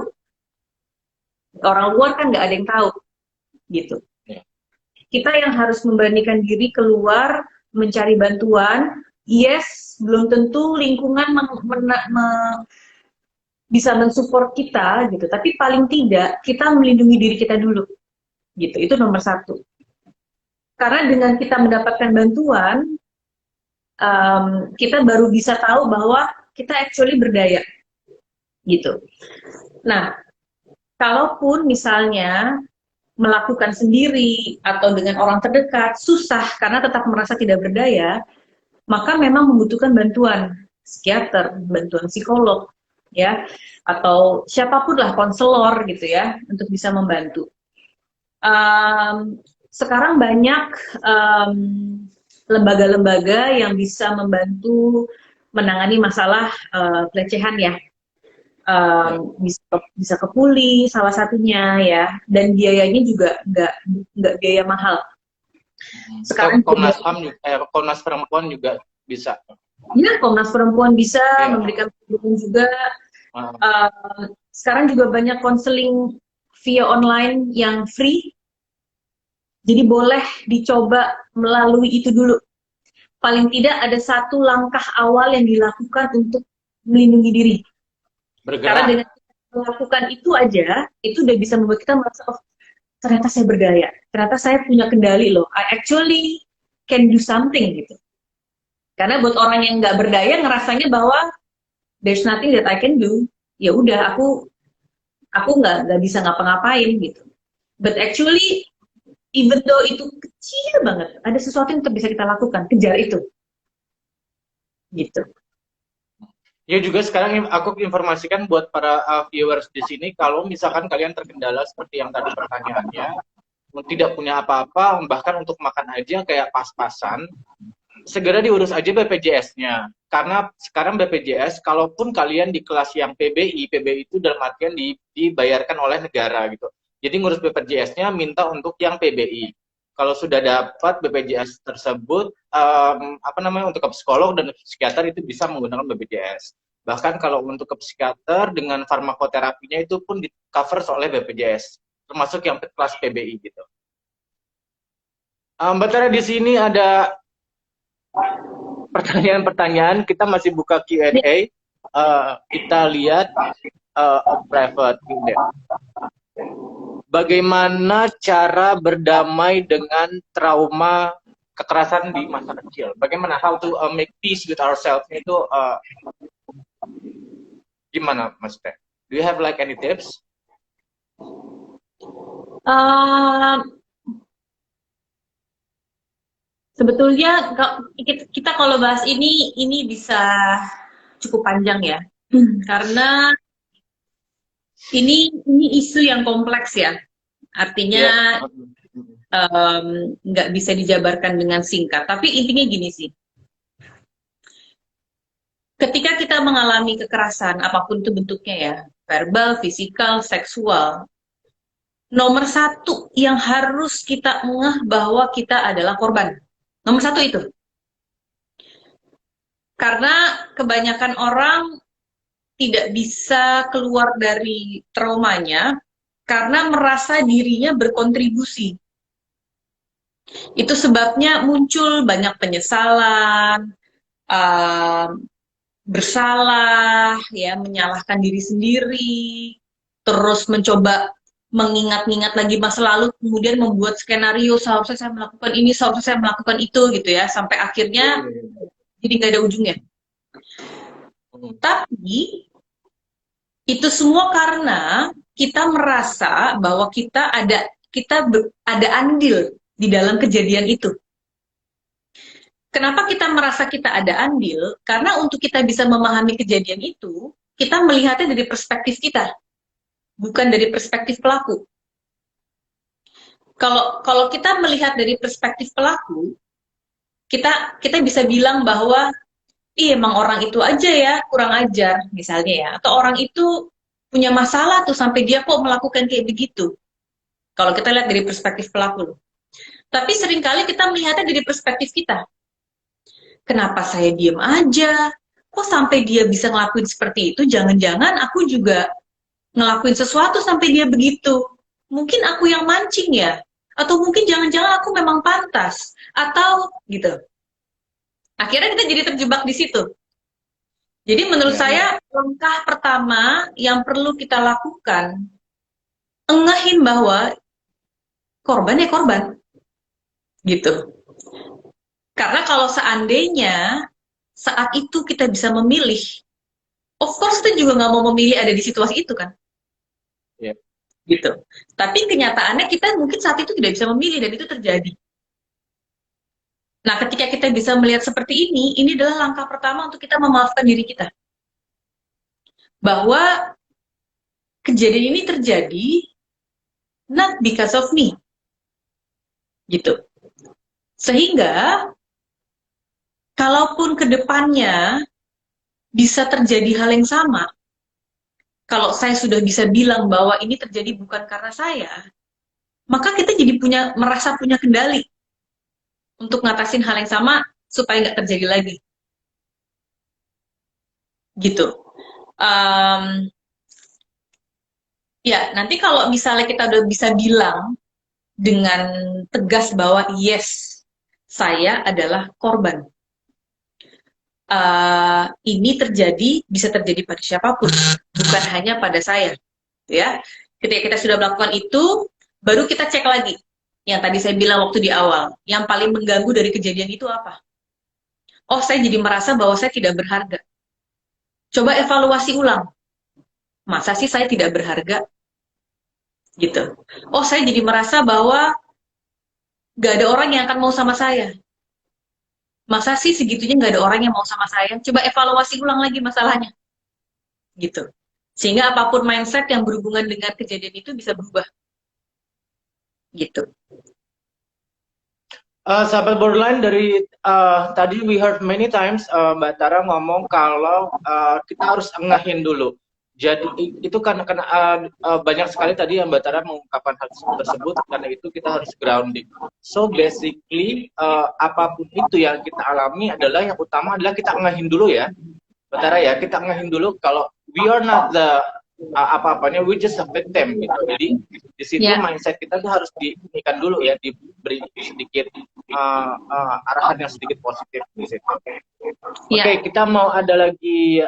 orang luar kan nggak ada yang tahu gitu. Ya. Kita yang harus memberanikan diri keluar mencari bantuan. Yes, belum tentu lingkungan bisa mensupport kita gitu, tapi paling tidak kita melindungi diri kita dulu gitu. Itu nomor satu. Karena dengan kita mendapatkan bantuan, kita baru bisa tahu bahwa kita actually berdaya gitu. Nah, kalaupun misalnya melakukan sendiri atau dengan orang terdekat susah karena tetap merasa tidak berdaya, maka memang membutuhkan bantuan psikiater, bantuan psikolog, ya, atau siapapun lah konselor gitu ya untuk bisa membantu. Sekarang banyak lembaga-lembaga yang bisa membantu menangani masalah pelecehan ya. Bisa ke Puli salah satunya ya, dan biayanya juga nggak biaya mahal. Sekarang Komnas HAM, Komnas Perempuan juga bisa. Ya, Komnas Perempuan bisa memberikan dukungan juga. Sekarang juga banyak konseling via online yang free. Jadi boleh dicoba melalui itu dulu. Paling tidak ada satu langkah awal yang dilakukan untuk melindungi diri. Bergerak. Karena dengan melakukan itu aja, itu udah bisa membuat kita merasa, oh, ternyata saya berdaya. Ternyata saya punya kendali loh. I actually can do something gitu. Karena buat orang yang nggak berdaya ngerasanya bahwa there's nothing that I can do. Ya udah, aku nggak bisa ngapa-ngapain gitu. But actually, even though itu kecil banget, ada sesuatu yang bisa kita lakukan. Kejar itu. Gitu. Ya juga sekarang aku informasikan buat para viewers di sini, kalau misalkan kalian terkendala seperti yang tadi pertanyaannya, tidak punya apa-apa, bahkan untuk makan aja kayak pas-pasan, segera diurus aja BPJS-nya. Karena sekarang BPJS, kalaupun kalian di kelas yang PBI itu dalam artian dibayarkan oleh negara gitu. Jadi ngurus BPJS-nya minta untuk yang PBI. Kalau sudah dapat BPJS tersebut, untuk ke psikolog dan psikiater itu bisa menggunakan BPJS. Bahkan kalau untuk ke psikiater dengan farmakoterapinya itu pun di cover oleh BPJS, termasuk yang kelas PBI gitu. Mbak Tara, di sini ada pertanyaan-pertanyaan, kita masih buka Q&A. Kita lihat private. Bagaimana cara berdamai dengan trauma kekerasan di masa kecil? Bagaimana how to make peace with ourselves itu gimana, Mas Teh? Do you have like any tips? Sebetulnya kita kalau bahas ini bisa cukup panjang ya, karena ini isu yang kompleks ya, artinya nggak bisa dijabarkan dengan singkat. Tapi intinya gini sih, ketika kita mengalami kekerasan apapun itu bentuknya ya, verbal, fisikal, seksual, nomor satu yang harus kita ngeh bahwa kita adalah korban. Nomor satu itu. Karena kebanyakan orang tidak bisa keluar dari traumanya karena merasa dirinya berkontribusi. Itu sebabnya muncul banyak penyesalan, bersalah, ya, menyalahkan diri sendiri, terus mencoba mengingat-ingat lagi masa lalu, kemudian membuat skenario, seharusnya saya melakukan ini, seharusnya saya melakukan itu, gitu ya, sampai akhirnya jadi nggak ada ujungnya. Tapi itu semua karena kita merasa bahwa kita ada kita ada andil di dalam kejadian itu. Kenapa kita merasa kita ada andil? Karena untuk kita bisa memahami kejadian itu, kita melihatnya dari perspektif kita, bukan dari perspektif pelaku. Kalau kita melihat dari perspektif pelaku, kita bisa bilang bahwa emang orang itu aja ya kurang ajar misalnya ya, atau orang itu punya masalah tuh sampai dia kok melakukan kayak begitu. Kalau kita lihat dari perspektif pelaku. Tapi seringkali kita melihatnya dari perspektif kita. Kenapa saya diem aja? Kok sampai dia bisa ngelakuin seperti itu? Jangan-jangan aku juga ngelakuin sesuatu sampai dia begitu. Mungkin aku yang mancing ya? Atau mungkin jangan-jangan aku memang pantas? Atau gitu. Akhirnya kita jadi terjebak di situ. Jadi menurut saya langkah pertama yang perlu kita lakukan, engahin bahwa korban ya korban. Gitu. Karena kalau seandainya saat itu kita bisa memilih, of course kita juga nggak mau memilih ada di situasi itu kan. Yeah. Gitu. Tapi kenyataannya kita mungkin saat itu tidak bisa memilih dan itu terjadi. Nah, ketika kita bisa melihat seperti ini adalah langkah pertama untuk kita memaafkan diri kita. Bahwa kejadian ini terjadi not because of me. Gitu. Sehingga kalaupun ke depannya bisa terjadi hal yang sama, kalau saya sudah bisa bilang bahwa ini terjadi bukan karena saya, maka kita jadi merasa punya kendali untuk ngatasin hal yang sama supaya nggak terjadi lagi. Gitu. Ya, nanti kalau misalnya kita udah bisa bilang dengan tegas bahwa yes, saya adalah korban. Ini bisa terjadi pada siapapun, bukan hanya pada saya. Ya, ketika kita sudah melakukan itu, baru kita cek lagi. Yang tadi saya bilang waktu di awal, yang paling mengganggu dari kejadian itu apa? Oh, saya jadi merasa bahwa saya tidak berharga. Coba evaluasi ulang. Masa sih saya tidak berharga? Gitu. Oh, saya jadi merasa bahwa gak ada orang yang akan mau sama saya. Masa sih segitunya nggak ada orang yang mau sama saya? Coba evaluasi ulang lagi masalahnya. Gitu. Sehingga apapun mindset yang berhubungan dengan kejadian itu bisa berubah. Gitu. Sahabat Borderline, dari tadi we heard many times Mbak Tara ngomong kalau kita harus engahin dulu. Jadi itu karena banyak sekali tadi yang Mbak Tara mengungkapkan hal tersebut, karena itu kita harus grounding. So basically apapun itu yang kita alami adalah yang utama adalah kita engahin dulu ya, Mbak Tara ya, kita engahin dulu kalau we are not the apa-apanya, we just a victim gitu. Jadi di situ mindset kita tuh harus diinikan dulu ya, diberi sedikit arahan yang sedikit positif di situ. Oke, kita mau ada lagi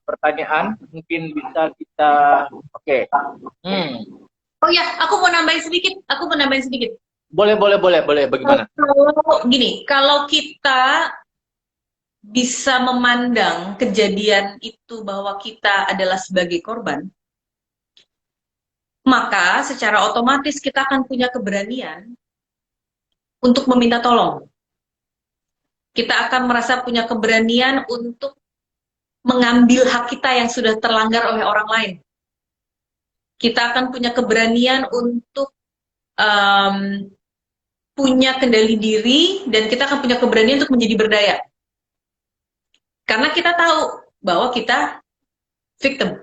pertanyaan, mungkin bisa kita Oh ya, aku mau nambahin sedikit. Boleh, bagaimana? Kalau kita bisa memandang kejadian itu bahwa kita adalah sebagai korban, maka secara otomatis kita akan punya keberanian untuk meminta tolong. Kita akan merasa punya keberanian untuk mengambil hak kita yang sudah terlanggar oleh orang lain. Kita akan punya keberanian untuk punya kendali diri, dan kita akan punya keberanian untuk menjadi berdaya. Karena kita tahu bahwa kita victim.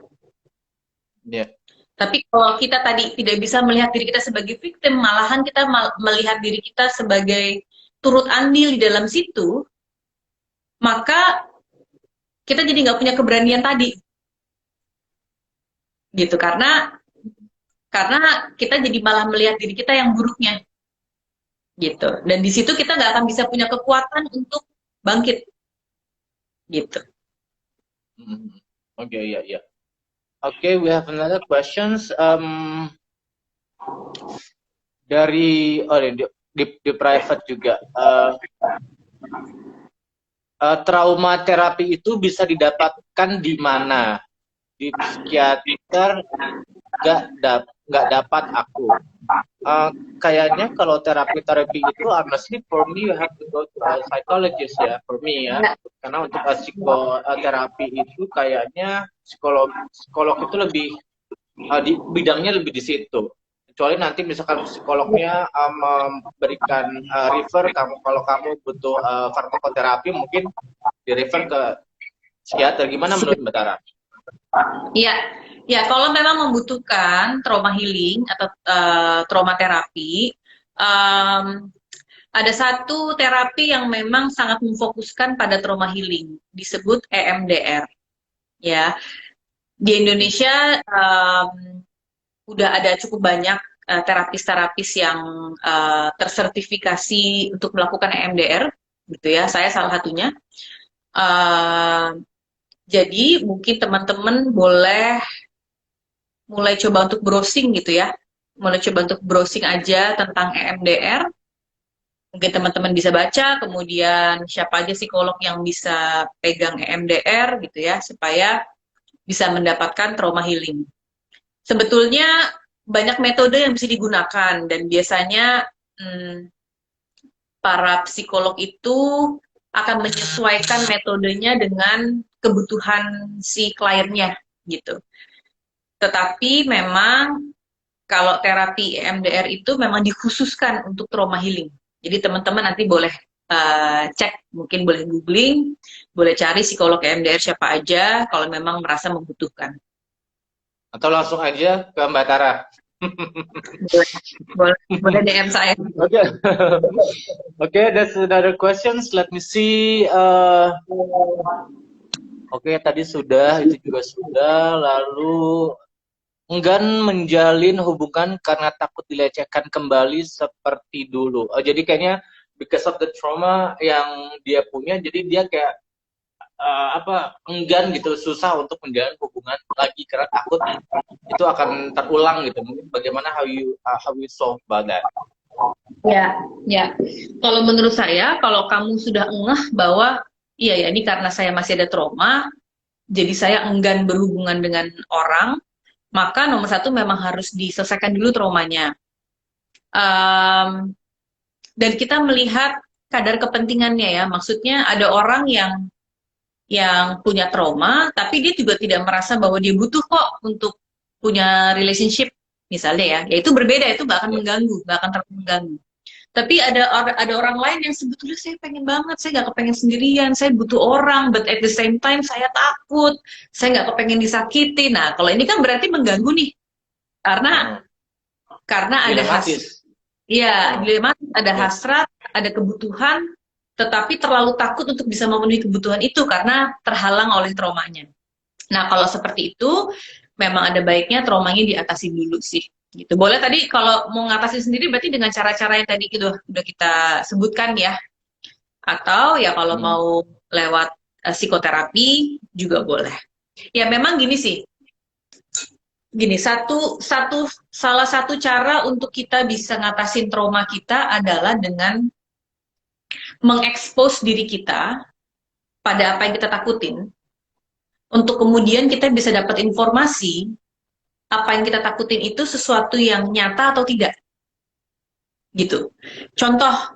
Yeah. Tapi kalau kita tadi tidak bisa melihat diri kita sebagai victim, malahan kita melihat diri kita sebagai turut andil di dalam situ, maka kita jadi nggak punya keberanian tadi. Gitu, karena kita jadi malah melihat diri kita yang buruknya. Gitu. Dan di situ kita nggak akan bisa punya kekuatan untuk bangkit. Gitu. Oke, ya. Oke, we have another questions. Dari di private juga. Trauma terapi itu bisa didapatkan di mana? Di psikiater nggak dapat aku. Kayaknya kalau terapi itu honestly for me you have to go to a psychologist ya, for me ya. Ya. Karena untuk psikoterapi itu kayaknya psikolog itu lebih di bidangnya lebih di situ. Kecuali nanti misalkan psikolognya memberikan refer kamu, kalau kamu butuh farmakoterapi mungkin di refer ke psikiater. Gimana menurut Mbak Tara? Iya, ya kalau memang membutuhkan trauma healing atau trauma terapi, ada satu terapi yang memang sangat memfokuskan pada trauma healing, disebut EMDR. Ya, di Indonesia udah ada cukup banyak terapis-terapis yang tersertifikasi untuk melakukan EMDR, gitu ya. Saya salah satunya. Jadi mungkin teman-teman boleh mulai coba untuk browsing gitu ya. Mulai coba untuk browsing aja tentang EMDR. Mungkin teman-teman bisa baca, kemudian siapa aja psikolog yang bisa pegang EMDR gitu ya, supaya bisa mendapatkan trauma healing. Sebetulnya banyak metode yang bisa digunakan, dan biasanya para psikolog itu akan menyesuaikan metodenya dengan kebutuhan si kliennya gitu. Tetapi memang kalau terapi EMDR itu memang dikhususkan untuk trauma healing. Jadi teman-teman nanti boleh cek, mungkin boleh googling, boleh cari psikolog EMDR siapa aja kalau memang merasa membutuhkan. Atau langsung aja ke Mbak Tara. Boleh DM saya. Okay. Okay, that's another questions. Let me see. Oke, tadi sudah, itu juga sudah. Lalu enggan menjalin hubungan karena takut dilecehkan kembali seperti dulu. Jadi kayaknya because of the trauma yang dia punya, jadi dia kayak enggan gitu, susah untuk menjalin hubungan lagi karena takut itu akan terulang gitu. Mungkin bagaimana how you solve about that? Ya, ya. Kalau menurut saya, kalau kamu sudah ngeh bahwa iya ya ini karena saya masih ada trauma, jadi saya enggan berhubungan dengan orang, maka nomor satu memang harus diselesaikan dulu traumanya. Dan kita melihat kadar kepentingannya ya. Maksudnya ada orang yang punya trauma, tapi dia juga tidak merasa bahwa dia butuh kok untuk punya relationship, misalnya ya. Ya itu berbeda, itu nggak akan mengganggu, nggak akan terlalu mengganggu. Tapi ada orang lain yang sebetulnya saya pengen banget, saya nggak kepengen sendirian, saya butuh orang, but at the same time saya takut, saya nggak kepengen disakiti. Nah, kalau ini kan berarti mengganggu nih, karena ada hasrat, ya dilematis, ada hasrat, ada kebutuhan, tetapi terlalu takut untuk bisa memenuhi kebutuhan itu karena terhalang oleh traumanya. Nah, kalau seperti itu, memang ada baiknya traumanya diatasi dulu sih. Gitu. Boleh tadi kalau mau ngatasi sendiri berarti dengan cara-cara yang tadi udah kita sebutkan ya. Atau ya kalau mau lewat psikoterapi juga boleh. Ya memang gini sih. Gini, salah satu cara untuk kita bisa ngatasin trauma kita adalah dengan mengekspos diri kita pada apa yang kita takutin. Untuk kemudian kita bisa dapat informasi apa yang kita takutin itu sesuatu yang nyata atau tidak. Gitu. Contoh.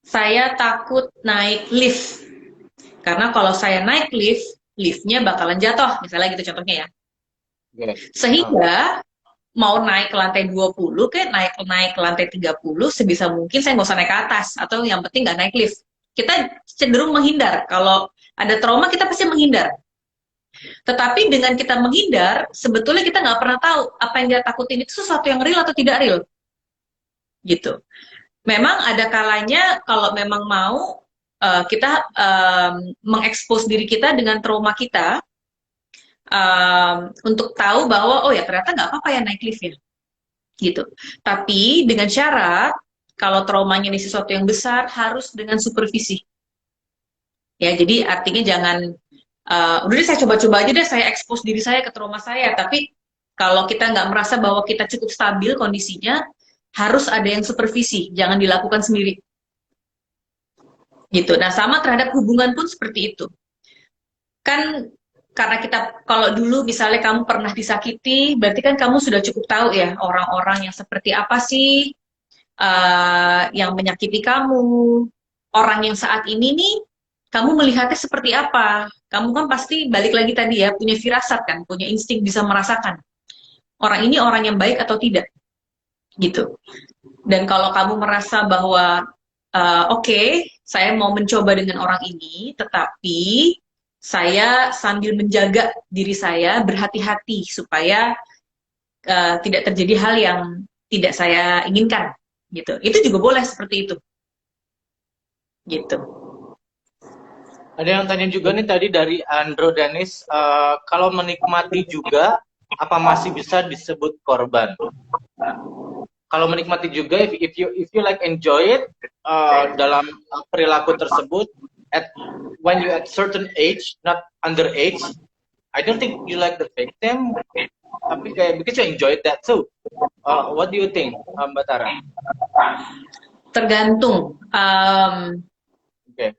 Saya takut naik lift. Karena kalau saya naik lift, liftnya bakalan jatuh. Misalnya gitu contohnya ya. Sehingga mau naik ke lantai 20, naik ke lantai 30, sebisa mungkin saya nggak usah naik ke atas. Atau yang penting nggak naik lift. Kita cenderung menghindar. Kalau ada trauma, kita pasti menghindar. Tetapi dengan kita menghindar, sebetulnya kita nggak pernah tahu apa yang dia takutin itu sesuatu yang real atau tidak real. Gitu. Memang ada kalanya kalau memang mau kita mengekspos diri kita dengan trauma kita untuk tahu bahwa oh ya ternyata nggak apa-apa ya naik lift ya. Gitu. Tapi dengan syarat kalau traumanya ini sesuatu yang besar harus dengan supervisi. Ya, jadi artinya jangan udah deh saya coba-coba aja deh, saya expose diri saya ke trauma saya, tapi kalau kita nggak merasa bahwa kita cukup stabil kondisinya, harus ada yang supervisi, jangan dilakukan sendiri. Gitu. Nah, sama terhadap hubungan pun seperti itu. Kan karena kita, kalau dulu misalnya kamu pernah disakiti, berarti kan kamu sudah cukup tahu ya orang-orang yang seperti apa sih yang menyakiti kamu. Orang yang saat ini nih, kamu melihatnya seperti apa? Kamu kan pasti balik lagi tadi ya, punya firasat kan, punya insting bisa merasakan orang ini orang yang baik atau tidak, gitu. Dan kalau kamu merasa bahwa oke, saya mau mencoba dengan orang ini, tetapi saya sambil menjaga diri saya berhati-hati supaya tidak terjadi hal yang tidak saya inginkan, gitu. Itu juga boleh seperti itu, gitu. Ada yang tanya juga nih tadi dari Andro Danis, kalau menikmati juga, apa masih bisa disebut korban? Kalau menikmati juga, if you like enjoy it dalam perilaku tersebut, when you at certain age, not under age, I don't think you like the victim, tapi kayak because you enjoyed that too. What do you think, Mbak Tara? Tergantung. Okay.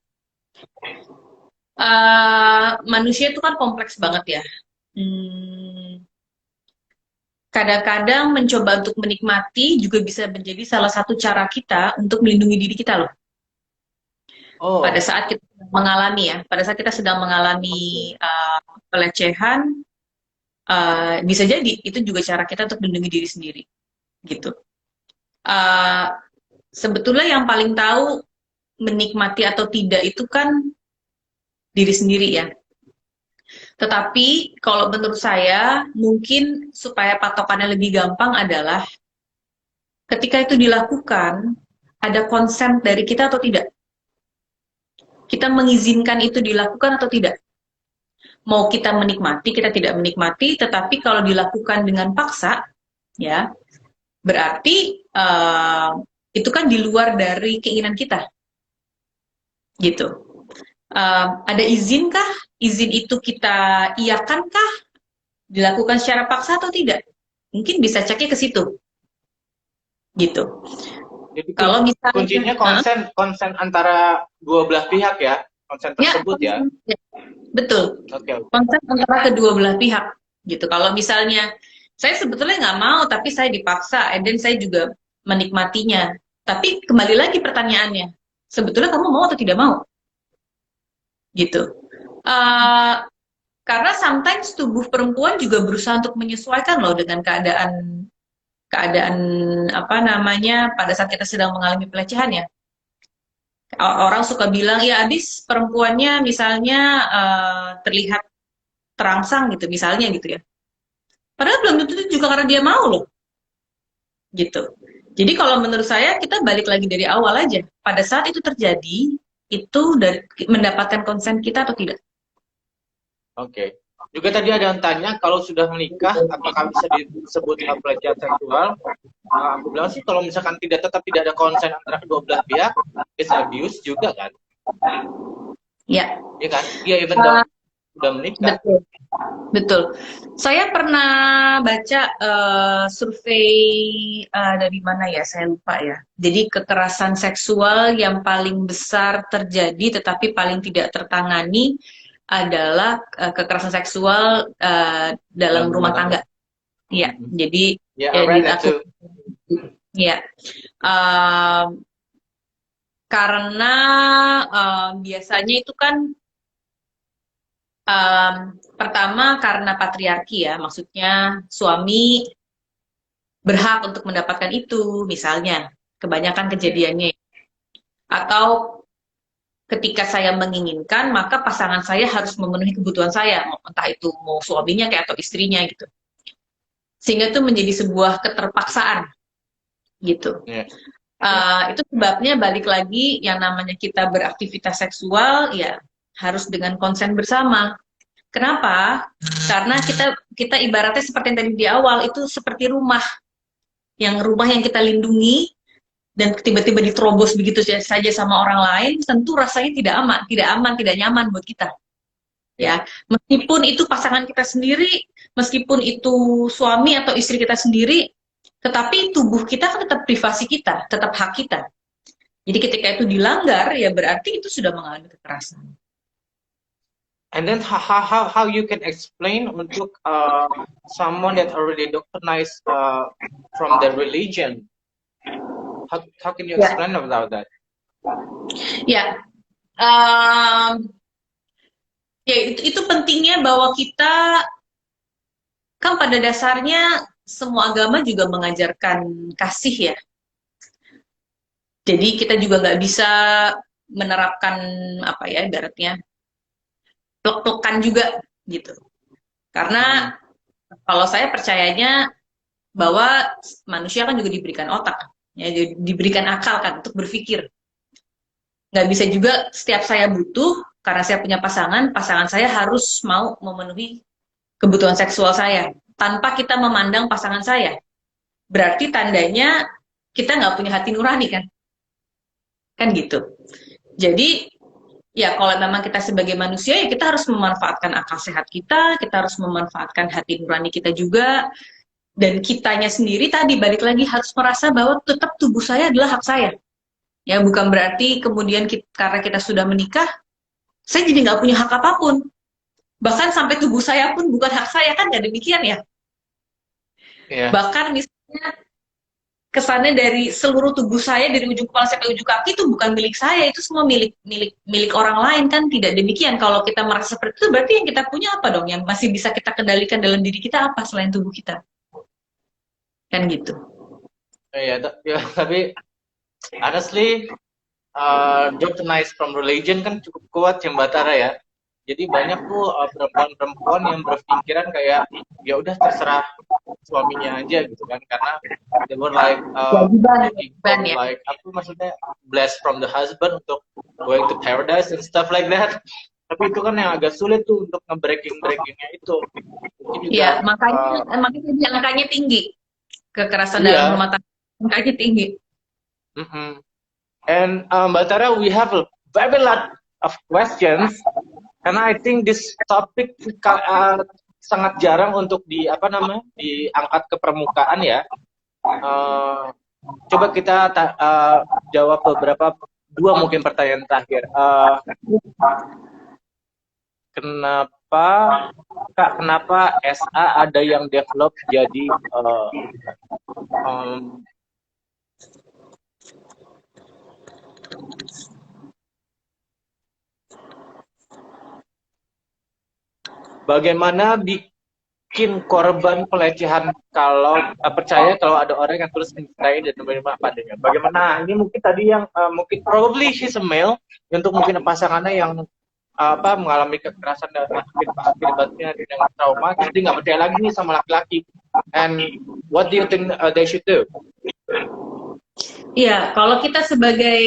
Manusia itu kan kompleks banget ya. Kadang-kadang mencoba untuk menikmati juga bisa menjadi salah satu cara kita untuk melindungi diri kita loh. Oh. Pada saat kita mengalami ya, pada saat kita sedang mengalami pelecehan, bisa jadi itu juga cara kita untuk melindungi diri sendiri, gitu. Sebetulnya yang paling tahu menikmati atau tidak itu kan diri sendiri ya. Tetapi kalau menurut saya mungkin supaya patokannya lebih gampang adalah ketika itu dilakukan ada konsen dari kita atau tidak. Kita mengizinkan itu dilakukan atau tidak. Mau kita menikmati, kita tidak menikmati, tetapi kalau dilakukan dengan paksa, ya berarti itu kan di luar dari keinginan kita, gitu. Ada izinkah? Izin itu kita iyakankah? Dilakukan secara paksa atau tidak? Mungkin bisa ceknya ke situ, gitu. Jadi kalau misalnya kuncinya konsen antara dua belah pihak ya, konsen tersebut ya. Betul. Okay. Konsen antara kedua belah pihak, gitu. Kalau misalnya saya sebetulnya nggak mau, tapi saya dipaksa, dan saya juga menikmatinya. Tapi kembali lagi pertanyaannya, sebetulnya kamu mau atau tidak mau? Gitu. Karena sometimes tubuh perempuan juga berusaha untuk menyesuaikan loh dengan keadaan apa namanya pada saat kita sedang mengalami pelecehan ya. Orang suka bilang ya abis perempuannya misalnya terlihat terangsang gitu misalnya gitu ya. Padahal belum tentu juga karena dia mau loh. Gitu. Jadi kalau menurut saya kita balik lagi dari awal aja. Pada saat itu terjadi, itu dari mendapatkan konsen kita atau tidak. Oke. Juga tadi ada yang tanya kalau sudah menikah apakah bisa disebut pelecehan seksual? Aku bilang sih kalau misalkan tetap tidak ada konsen antara kedua belah pihak, it's abuse juga kan? Ya. Iya kan? Iya, even though sudah menikah. Betul. Betul. Saya pernah baca survei dari mana ya, saya lupa ya. Jadi kekerasan seksual yang paling besar terjadi tetapi paling tidak tertangani adalah kekerasan seksual dalam rumah tangga. Iya, jadi ya, karena biasanya itu kan pertama karena patriarki ya, maksudnya suami berhak untuk mendapatkan itu, misalnya kebanyakan kejadiannya. Atau ketika saya menginginkan, maka pasangan saya harus memenuhi kebutuhan saya, entah itu mau suaminya kayak atau istrinya gitu. Sehingga itu menjadi sebuah keterpaksaan gitu. Itu sebabnya balik lagi yang namanya kita beraktivitas seksual ya harus dengan konsen bersama. Kenapa? Karena kita ibaratnya seperti yang tadi di awal, itu seperti rumah yang kita lindungi dan tiba-tiba diterobos begitu saja sama orang lain, tentu rasanya tidak nyaman buat kita. Ya, meskipun itu pasangan kita sendiri, meskipun itu suami atau istri kita sendiri, tetapi tubuh kita kan tetap privasi kita, tetap hak kita. Jadi ketika itu dilanggar, ya berarti itu sudah mengalami kekerasan. And then how you can explain untuk someone that already doctrinized from the religion? How can you Ya, explain about that? ya, um, ya itu pentingnya bahwa kita kan pada dasarnya semua agama juga mengajarkan kasih ya. Jadi kita juga nggak bisa menerapkan apa ya ibaratnya plek-plekan juga gitu. Karena kalau saya percayanya bahwa manusia kan juga diberikan otak, ya diberikan akal kan untuk berpikir. Nggak bisa juga setiap saya butuh karena saya punya pasangan, pasangan saya harus mau memenuhi kebutuhan seksual saya tanpa kita memandang pasangan saya. Berarti tandanya kita nggak punya hati nurani kan gitu. Jadi ya kalau memang kita sebagai manusia ya kita harus memanfaatkan akal sehat kita harus memanfaatkan hati nurani kita juga, dan kitanya sendiri tadi balik lagi harus merasa bahwa tetap tubuh saya adalah hak saya. Ya bukan berarti kemudian karena kita sudah menikah, saya jadi nggak punya hak apapun. Bahkan sampai tubuh saya pun bukan hak saya, kan nggak demikian ya. Yeah. Bahkan misalnya kesannya dari seluruh tubuh saya dari ujung kepala sampai ujung kaki itu bukan milik saya, itu semua milik orang lain, kan tidak demikian. Kalau kita merasa seperti itu berarti yang kita punya apa dong yang masih bisa kita kendalikan dalam diri kita, apa selain tubuh kita, kan gitu. Ya, tapi honestly doctrinized from religion kan cukup kuat ya Mbak Tara ya. Jadi banyak tuh perempuan-perempuan yang berpikiran kayak ya udah terserah suaminya aja gitu kan, karena they were like Ya. like aku maksudnya blessed from the husband untuk going to paradise and stuff like that. Tapi itu kan yang agak sulit tuh untuk nge-breakingnya itu. Mungkin juga, ya makanya angkanya tinggi, kekerasan dalam rumah tangga angkanya tinggi. And Mbak Tara, we have a very lot of questions, karena I think this topic sangat jarang untuk diangkat ke permukaan ya. Coba kita jawab dua mungkin pertanyaan terakhir. Kenapa SA ada yang develop jadi bagaimana bikin korban pelecehan percaya kalau ada orang yang terus mencintai dan menerima apa adanya? Bagaimana ini mungkin tadi yang mungkin probably she's a male, untuk mungkin pasangannya yang mengalami kekerasan dan akibatnya dengan trauma, jadi nggak percaya lagi nih sama laki-laki. And what do you think they should do? Iya, kalau kita sebagai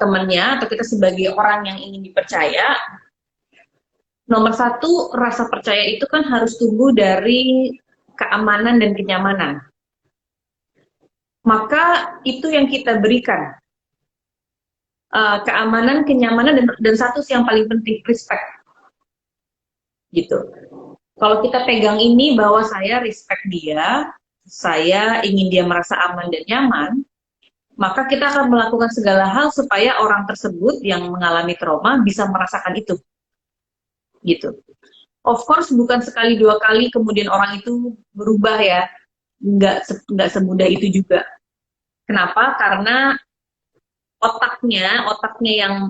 temannya atau kita sebagai orang yang ingin dipercaya, nomor satu, rasa percaya itu kan harus tumbuh dari keamanan dan kenyamanan. Maka itu yang kita berikan. Keamanan, kenyamanan, dan satu yang paling penting, respect. Gitu. Kalau kita pegang ini bahwa saya respect dia, saya ingin dia merasa aman dan nyaman, maka kita akan melakukan segala hal supaya orang tersebut yang mengalami trauma bisa merasakan itu. Gitu. Of course bukan sekali dua kali kemudian orang itu berubah ya, nggak semudah itu juga. Kenapa? Karena otaknya yang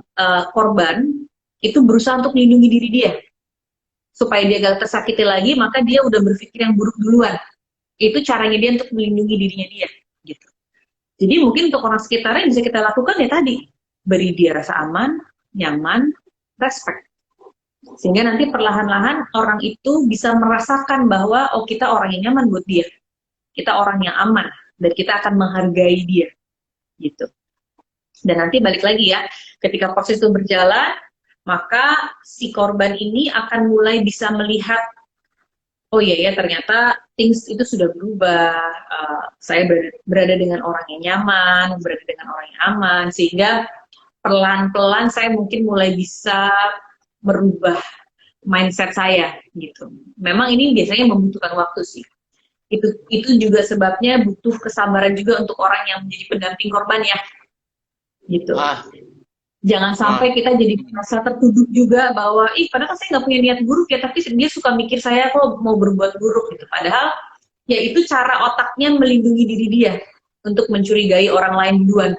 korban itu berusaha untuk melindungi diri dia supaya dia gak tersakiti lagi, maka dia udah berpikir yang buruk duluan. Itu caranya dia untuk melindungi dirinya dia gitu. Jadi mungkin untuk orang sekitarnya yang bisa kita lakukan ya tadi, beri dia rasa aman, nyaman, respect. Sehingga nanti perlahan-lahan orang itu bisa merasakan bahwa oh kita orang yang nyaman buat dia, kita orang yang aman, dan kita akan menghargai dia gitu. Dan nanti balik lagi ya, ketika proses itu berjalan, maka si korban ini akan mulai bisa melihat, oh iya ya ternyata things itu sudah berubah, saya berada dengan orang yang nyaman, berada dengan orang yang aman, sehingga pelan-pelan saya mungkin mulai bisa merubah mindset saya gitu. Memang ini biasanya membutuhkan waktu sih. Itu juga sebabnya butuh kesabaran juga untuk orang yang menjadi pendamping korban ya. Gitu. Jangan sampai kita jadi merasa tertuduh juga bahwa, ih padahal kan saya nggak punya niat buruk ya, tapi dia suka mikir saya kok mau berbuat buruk gitu. Padahal ya itu cara otaknya melindungi diri dia untuk mencurigai orang lain duluan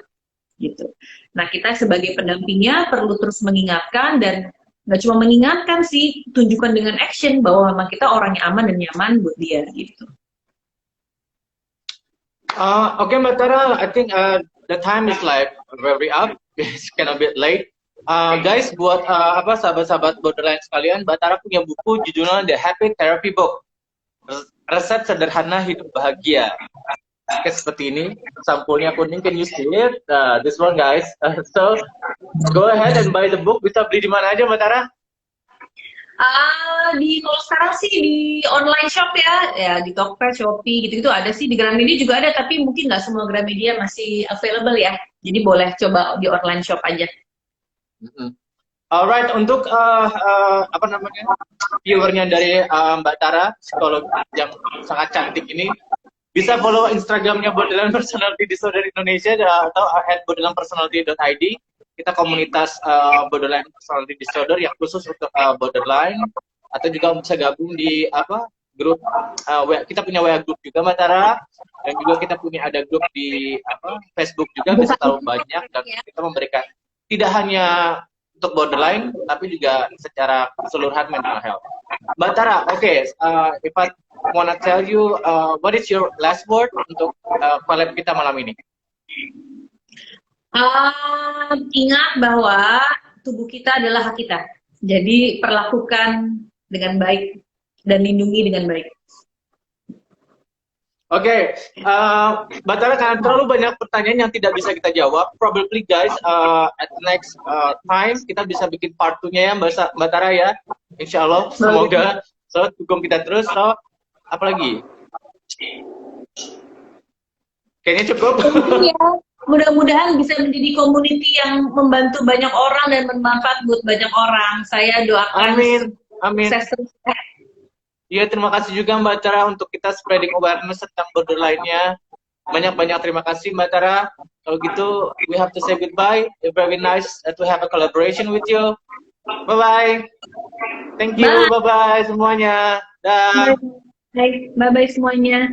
gitu. Nah kita sebagai pendampingnya perlu terus mengingatkan, dan nggak cuma mengingatkan sih, tunjukkan dengan action bahwa memang kita orang yang aman dan nyaman buat dia gitu. Okay, Mbak Tara, I think the time is like very up. It's kind of bit late. Guys, buat apa sahabat-sahabat borderline sekalian, Mbak Tara punya buku judulnya The Happy Therapy Book. Resep sederhana hidup bahagia. Oke, seperti ini. Sampulnya kuning, can you see it? This one, guys. So, go ahead and buy the book. Bisa beli di mana aja, Mbak Tara? Kalau sekarang sih di online shop ya di Tokped, Shopee gitu-gitu ada sih, di Gramedia juga ada, tapi mungkin nggak semua Gramedia masih available ya. Jadi boleh coba di online shop aja. Alright, untuk apa namanya viewernya dari Mbak Tara, psikolog yang sangat cantik ini, bisa follow Instagramnya Borderline Personality Disorder Indonesia atau @borderlinepersonality.id. Kita komunitas Borderline Personality Disorder yang khusus untuk borderline, atau juga bisa gabung di apa grup kita punya WA grup juga Mbak Tara, dan juga kita punya ada grup di Facebook juga, bisa tahu banyak, dan kita memberikan tidak hanya untuk borderline tapi juga secara keseluruhan mental health. Mbak Tara, if I wanna tell you what is your last word untuk collab kita malam ini? Ingat bahwa tubuh kita adalah hak kita. Jadi perlakukan dengan baik dan lindungi dengan baik. Oke, Mbak Tara, karena terlalu banyak pertanyaan yang tidak bisa kita jawab, probably guys at next time kita bisa bikin part 2-nya ya Mbak Tara ya, Insya Allah. Semoga dukung kita terus. So, apalagi? Kayaknya cukup. Ya. Mudah-mudahan bisa menjadi community yang membantu banyak orang dan bermanfaat buat banyak orang. Saya doakan. Amin. Iya, terima kasih juga Mbak Tara untuk kita spreading awareness tentang borderline-nya. Banyak-banyak terima kasih Mbak Tara. Kalau gitu, we have to say goodbye. It's very nice to have a collaboration with you. Bye-bye. Thank you. Bye-bye semuanya. Dah. Bye-bye semuanya.